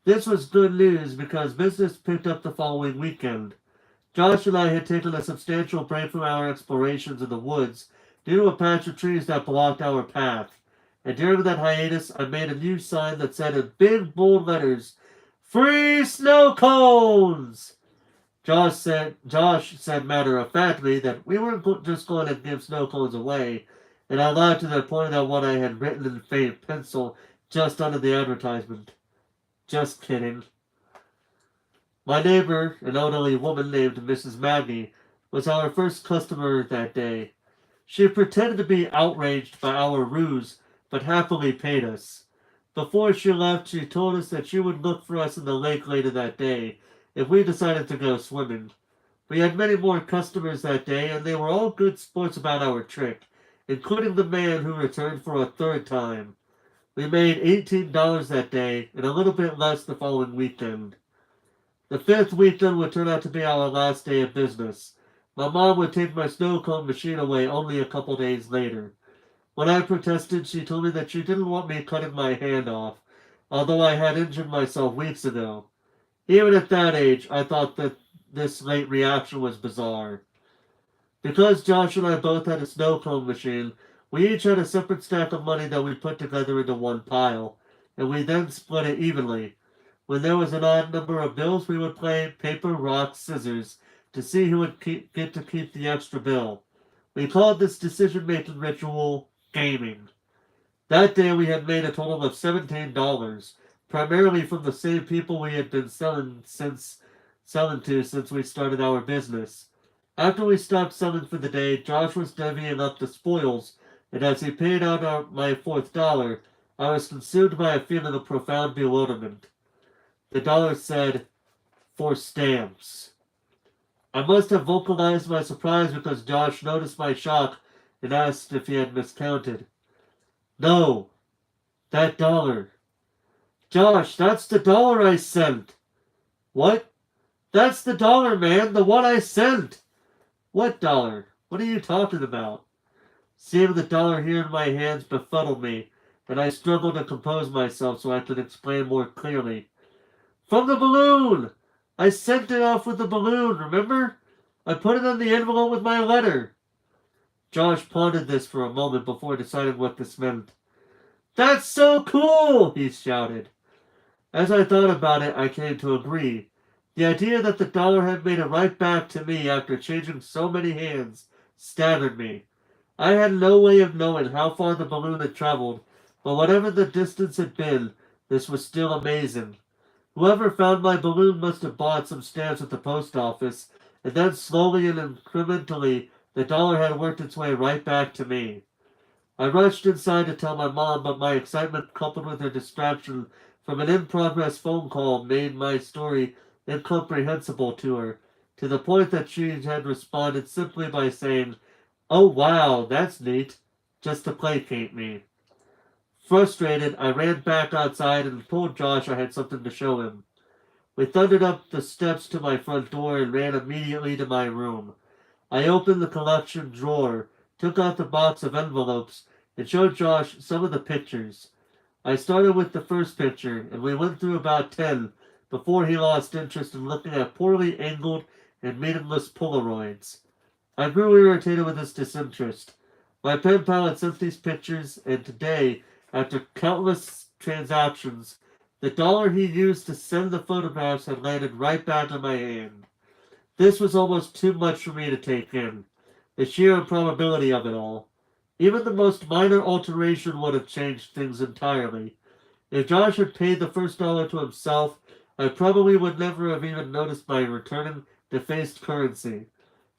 This was good news because business picked up the following weekend. Josh and I had taken a substantial break from our explorations in the woods due to a patch of trees that blocked our path, and during that hiatus I made a new sign that said in big bold letters, "Free snow cones!" Josh said matter-of-factly that we weren't just going to give snow cones away, and I laughed to the point at what I had written in faint pencil just under the advertisement. Just kidding. My neighbor, an elderly woman named Mrs. Maggie, was our first customer that day. She pretended to be outraged by our ruse, but happily paid us. Before she left, she told us that she would look for us in the lake later that day if we decided to go swimming. We had many more customers that day, and they were all good sports about our trick, including the man who returned for a third time. We made $18 that day, and a little bit less the following weekend. The fifth weekend would turn out to be our last day of business. My mom would take my snow cone machine away only a couple days later. When I protested, she told me that she didn't want me cutting my hand off, although I had injured myself weeks ago. Even at that age, I thought that this late reaction was bizarre. Because Josh and I both had a snow cone machine, we each had a separate stack of money that we put together into one pile, and we then split it evenly. When there was an odd number of bills, we would play paper, rock, scissors to see who would get to keep the extra bill. We called this decision-making ritual gaming. That day we had made a total of $17, primarily from the same people we had been selling to since we started our business. After we stopped selling for the day, Josh was divvying up the spoils, and as he paid out my $4th, I was consumed by a feeling of profound bewilderment. The dollar said, "For stamps." I must have vocalized my surprise because Josh noticed my shock and asked if he had miscounted. "No, that dollar." "Josh, that's the dollar I sent." "What?" "That's the dollar, man, the one I sent." "What dollar? What are you talking about?" Seeing the dollar here in my hands befuddled me, and I struggled to compose myself so I could explain more clearly. "From the balloon! I sent it off with the balloon, remember? I put it on the envelope with my letter." Josh pondered this for a moment before deciding what this meant. "That's so cool!" he shouted. As I thought about it, I came to agree. The idea that the dollar had made it right back to me after changing so many hands staggered me. I had no way of knowing how far the balloon had traveled, but whatever the distance had been, this was still amazing. Whoever found my balloon must have bought some stamps at the post office, and then slowly and incrementally the dollar had worked its way right back to me. I rushed inside to tell my mom, but my excitement coupled with her distraction from an in-progress phone call made my story incomprehensible to her, to the point that she had responded simply by saying, "Oh wow, that's neat," just to placate me. Frustrated, I ran back outside and told Josh I had something to show him. We thundered up the steps to my front door and ran immediately to my room. I opened the collection drawer, took out the box of envelopes, and showed Josh some of the pictures. I started with the first picture, and we went through about 10 before he lost interest in looking at poorly angled and meaningless Polaroids. I grew irritated with his disinterest. My pen pal had sent these pictures, and today, after countless transactions, the dollar he used to send the photographs had landed right back in my hand. This was almost too much for me to take in, the sheer improbability of it all. Even the most minor alteration would have changed things entirely. If Josh had paid the first dollar to himself, I probably would never have even noticed my returning defaced currency.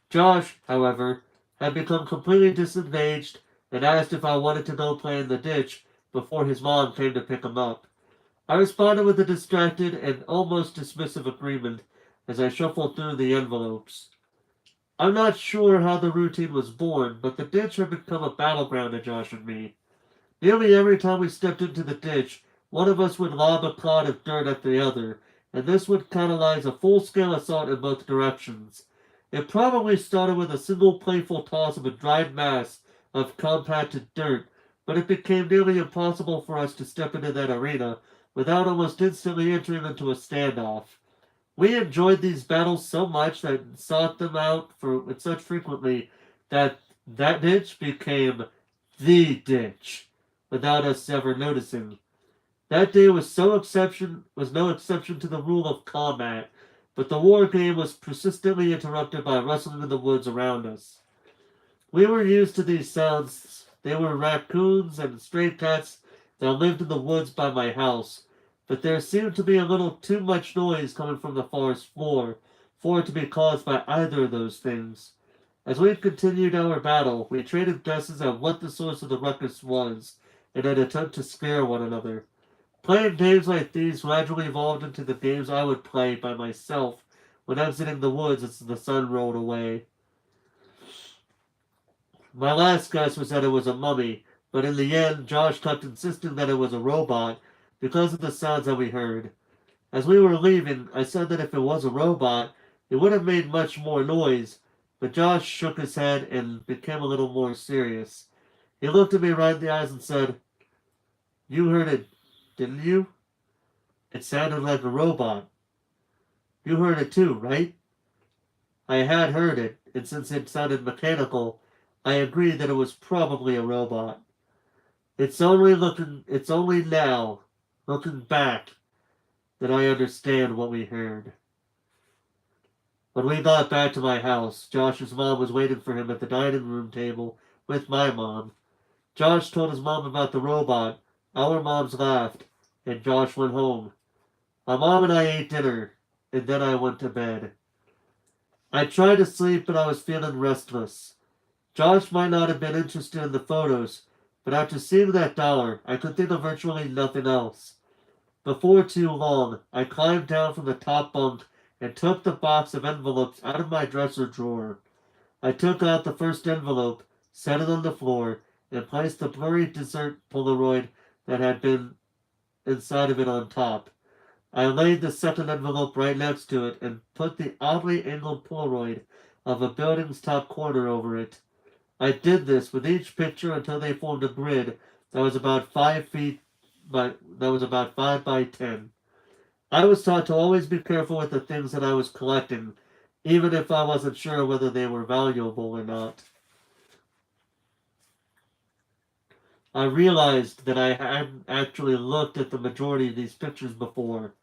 Josh, however, had become completely disengaged and asked if I wanted to go play in the ditch before his mom came to pick him up. I responded with a distracted and almost dismissive agreement as I shuffled through the envelopes. I'm not sure how the routine was born, but the ditch had become a battleground to Josh and me. Nearly every time we stepped into the ditch, one of us would lob a clod of dirt at the other, and this would catalyze a full-scale assault in both directions. It probably started with a single playful toss of a dried mass of compacted dirt, but it became nearly impossible for us to step into that arena without almost instantly entering into a standoff. We enjoyed these battles so much that sought them out with such frequently that that ditch became the ditch without us ever noticing. That day was no exception to the rule of combat, but the war game was persistently interrupted by rustling in the woods around us. We were used to these sounds. They were raccoons and stray cats that lived in the woods by my house, but there seemed to be a little too much noise coming from the forest floor for it to be caused by either of those things. As we continued our battle, we traded guesses at what the source of the ruckus was in an attempt to scare one another. Playing games like these gradually evolved into the games I would play by myself when exiting the woods as the sun rolled away. My last guess was that it was a mummy, but in the end, Josh kept insisting that it was a robot because of the sounds that we heard. As we were leaving, I said that if it was a robot, it would have made much more noise, but Josh shook his head and became a little more serious. He looked at me right in the eyes and said, "You heard it, didn't you? It sounded like a robot. You heard it too, right?" I had heard it, and since it sounded mechanical, I agreed that it was probably a robot. It's only now, looking back, that I understand what we heard. When we got back to my house, Josh's mom was waiting for him at the dining room table with my mom. Josh told his mom about the robot. Our moms laughed, and Josh went home. My mom and I ate dinner, and then I went to bed. I tried to sleep, but I was feeling restless. Josh might not have been interested in the photos, but after seeing that dollar, I could think of virtually nothing else. Before too long, I climbed down from the top bunk and took the box of envelopes out of my dresser drawer. I took out the first envelope, set it on the floor, and placed the blurry dessert Polaroid that had been inside of it on top. I laid the second envelope right next to it and put the oddly angled Polaroid of a building's top corner over it. I did this with each picture until they formed a grid that was about 5 feet by that was about 5 by 10. I was taught to always be careful with the things that I was collecting, even if I wasn't sure whether they were valuable or not. I realized that I hadn't actually looked at the majority of these pictures before.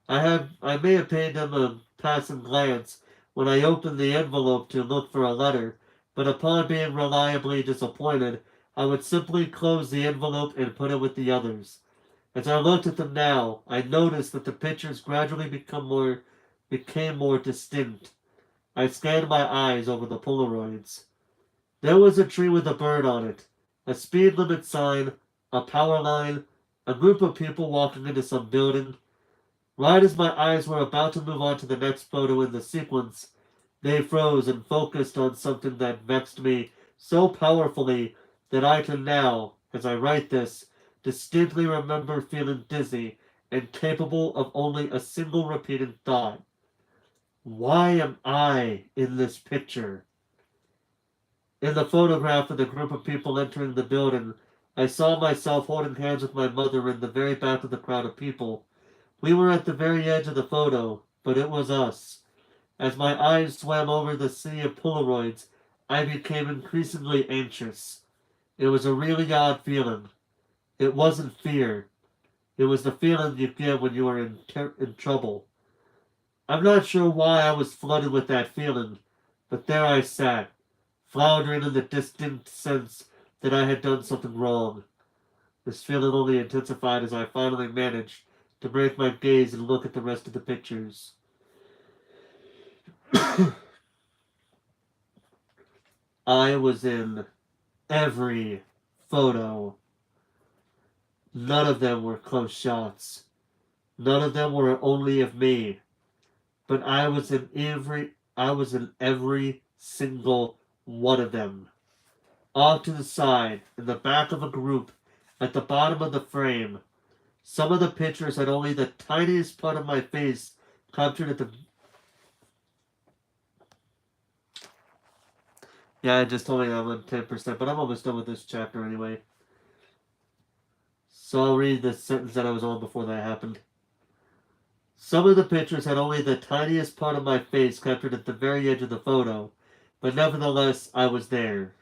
I may have paid them a passing glance when I opened the envelope to look for a letter, but upon being reliably disappointed, I would simply close the envelope and put it with the others. As I looked at them now, I noticed that the pictures gradually became more distinct. I scanned my eyes over the Polaroids. There was a tree with a bird on it, a speed limit sign, a power line, a group of people walking into some building. Right as my eyes were about to move on to the next photo in the sequence, they froze and focused on something that vexed me so powerfully that I can now, as I write this, distinctly remember feeling dizzy and capable of only a single repeated thought. Why am I in this picture? In the photograph of the group of people entering the building, I saw myself holding hands with my mother in the very back of the crowd of people. We were at the very edge of the photo, but it was us. As my eyes swam over the sea of Polaroids, I became increasingly anxious. It was a really odd feeling. It wasn't fear. It was the feeling you get when you are in trouble. I'm not sure why I was flooded with that feeling, but there I sat, floundering in the distinct sense that I had done something wrong. This feeling only intensified as I finally managed to break my gaze and look at the rest of the pictures. I was in every photo. None of them were close shots. None of them were only of me. But I was in every single one of them. Off to the side, in the back of a group, at the bottom of the frame. Some of the pictures had only the tiniest part of my face captured at the... Yeah, I just told me I'm on 10%, but I'm almost done with this chapter anyway. So I'll read the sentence that I was on before that happened. Some of the pictures had only the tiniest part of my face captured at the very edge of the photo, but nevertheless, I was there.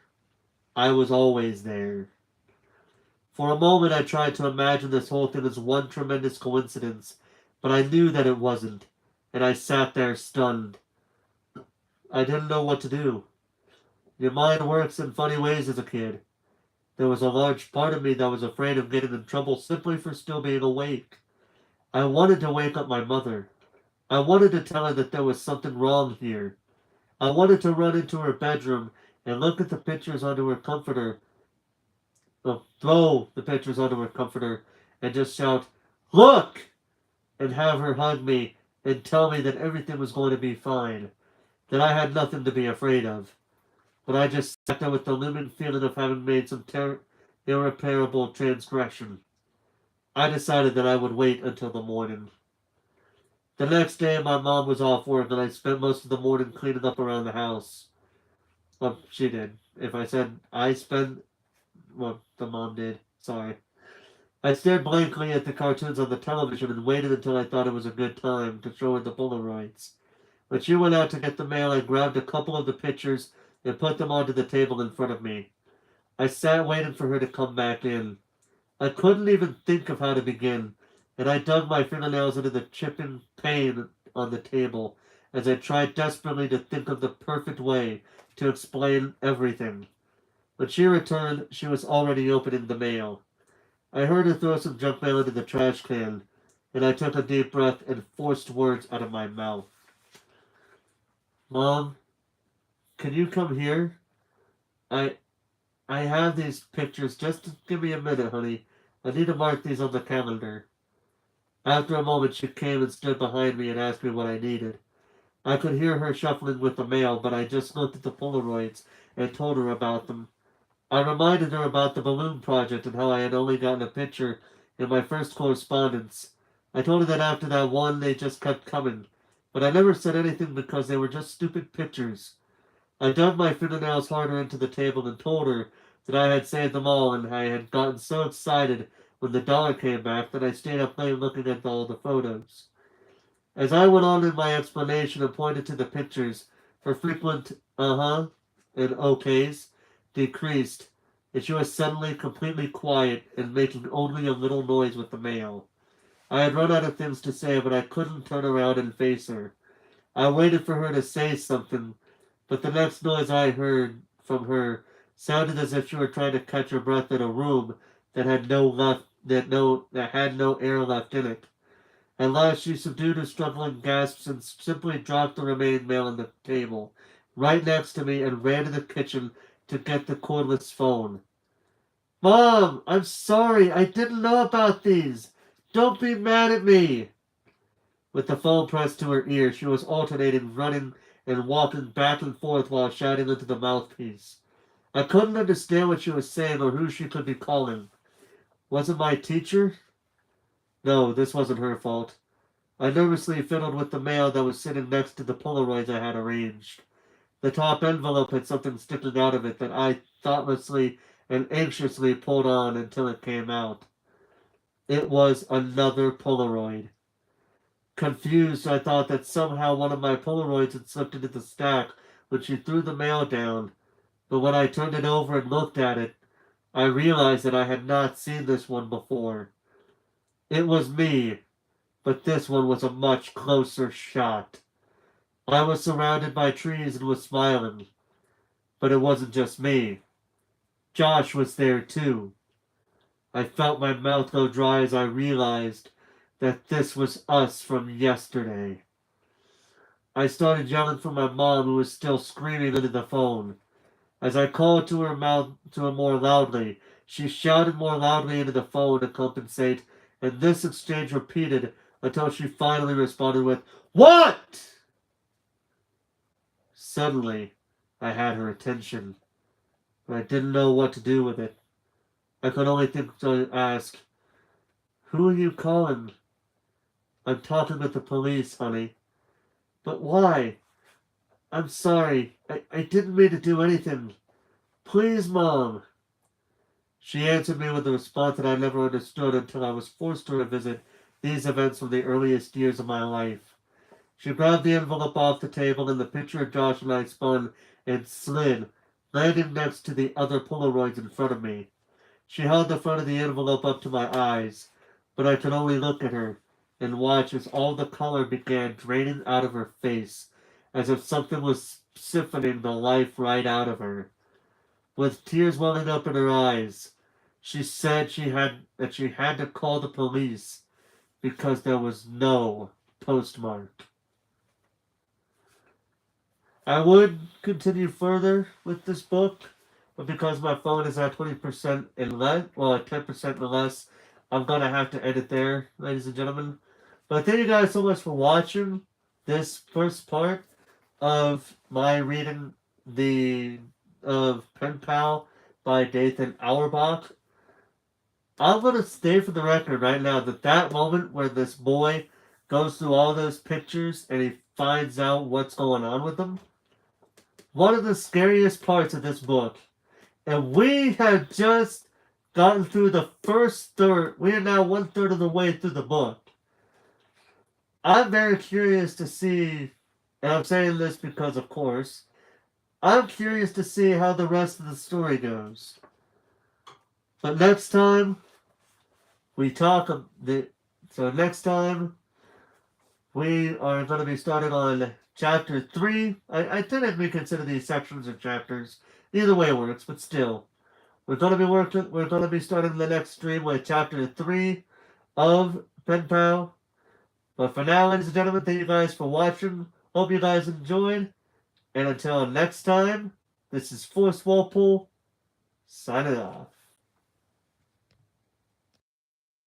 I was always there. For a moment I tried to imagine this whole thing as one tremendous coincidence, but I knew that it wasn't, and I sat there stunned. I didn't know what to do. Your mind works in funny ways as a kid. There was a large part of me that was afraid of getting in trouble simply for still being awake. I wanted to wake up my mother. I wanted to tell her that there was something wrong here. I wanted to run into her bedroom and look at the pictures onto her comforter, throw the pictures onto her comforter, and just shout, "Look!" and have her hug me and tell me that everything was going to be fine, that I had nothing to be afraid of. But I just sat there with the looming feeling of having made some irreparable transgression. I decided that I would wait until the morning. The next day, my mom was off work, and I spent most of the morning cleaning up around the house. Well, she did. If I said I spent, well, the mom did. Sorry. I stared blankly at the cartoons on the television and waited until I thought it was a good time to throw in the Polaroids. When she went out to get the mail, I grabbed a couple of the pictures and put them onto the table in front of me. I sat waiting for her to come back in. I couldn't even think of how to begin, and I dug my fingernails into the chipping pain on the table as I tried desperately to think of the perfect way to explain everything. When she returned, she was already opening the mail. I heard her throw some junk mail into the trash can, and I took a deep breath and forced words out of my mouth. Mom, can you come here? I I have these pictures. Just give me a minute, honey. I need to mark these on the calendar. After a moment, she came and stood behind me and asked me what I needed. I could hear her shuffling with the mail, but I just looked at the Polaroids and told her about them. I reminded her about the balloon project and how I had only gotten a picture in my first correspondence. I told her that after that one, they just kept coming. But I never said anything because they were just stupid pictures. I dug my fingernails harder into the table and told her that I had saved them all and I had gotten so excited when the dollar came back that I stayed up late looking at all the photos. As I went on in my explanation and pointed to the pictures, her frequent uh-huh and okays decreased, and she was suddenly completely quiet and making only a little noise with the mail. I had run out of things to say, but I couldn't turn around and face her. I waited for her to say something, but the next noise I heard from her sounded as if she were trying to catch her breath in a room that had no air left in it. At last she subdued her struggling gasps and simply dropped the remaining mail on the table, right next to me, and ran to the kitchen to get the cordless phone. Mom, I'm sorry. I didn't know about these. Don't be mad at me. With the phone pressed to her ear, she was alternating running and walking back and forth while shouting into the mouthpiece. I couldn't understand what she was saying or who she could be calling. Was it my teacher? No, this wasn't her fault. I nervously fiddled with the mail that was sitting next to the Polaroids I had arranged. The top envelope had something sticking out of it that I thoughtlessly and anxiously pulled on until it came out. It was another Polaroid. Confused, I thought that somehow one of my Polaroids had slipped into the stack when she threw the mail down, but when I turned it over and looked at it, I realized that I had not seen this one before. It was me, but this one was a much closer shot. I was surrounded by trees and was smiling, but it wasn't just me. Josh was there too. I felt my mouth go dry as I realized that this was us from yesterday. I started yelling for my mom, who was still screaming into the phone. As I called to her more loudly, she shouted more loudly into the phone to compensate, and this exchange repeated until she finally responded with, "What?" Suddenly, I had her attention, but I didn't know what to do with it. I could only think to ask, "Who are you calling?" "I'm talking with the police, honey." "But why?" "I'm sorry. I didn't mean to do anything. Please, Mom." She answered me with a response that I never understood until I was forced to revisit these events from the earliest years of my life. She grabbed the envelope off the table and the picture of Josh and I spun and slid, landing next to the other Polaroids in front of me. She held the front of the envelope up to my eyes, but I could only look at her and watch as all the color began draining out of her face, as if something was siphoning the life right out of her. With tears welling up in her eyes, she said she had to call the police because there was no postmark. I would continue further with this book, but because my phone is at 20% and less, well, at 10% or less, I'm gonna have to end it there, ladies and gentlemen. But thank you guys so much for watching this first part of my reading the of Penpal by Dathan Auerbach. I'm gonna stay for the record right now that that moment where this boy goes through all those pictures and he finds out what's going on with them, one of the scariest parts of this book. And we have just gotten through the first third. We are now one third of the way through the book. I'm very curious to see, and I'm saying this because, of course, I'm curious to see how the rest of the story goes. But next time we talk of the, so next time we are going to be starting on chapter 3. I technically consider these sections of chapters Either way works, but still. We're gonna be starting the next stream with chapter 3 of Penpal. But for now, ladies and gentlemen, thank you guys for watching. Hope you guys enjoyed. And until next time, this is Force Walpole, signing off.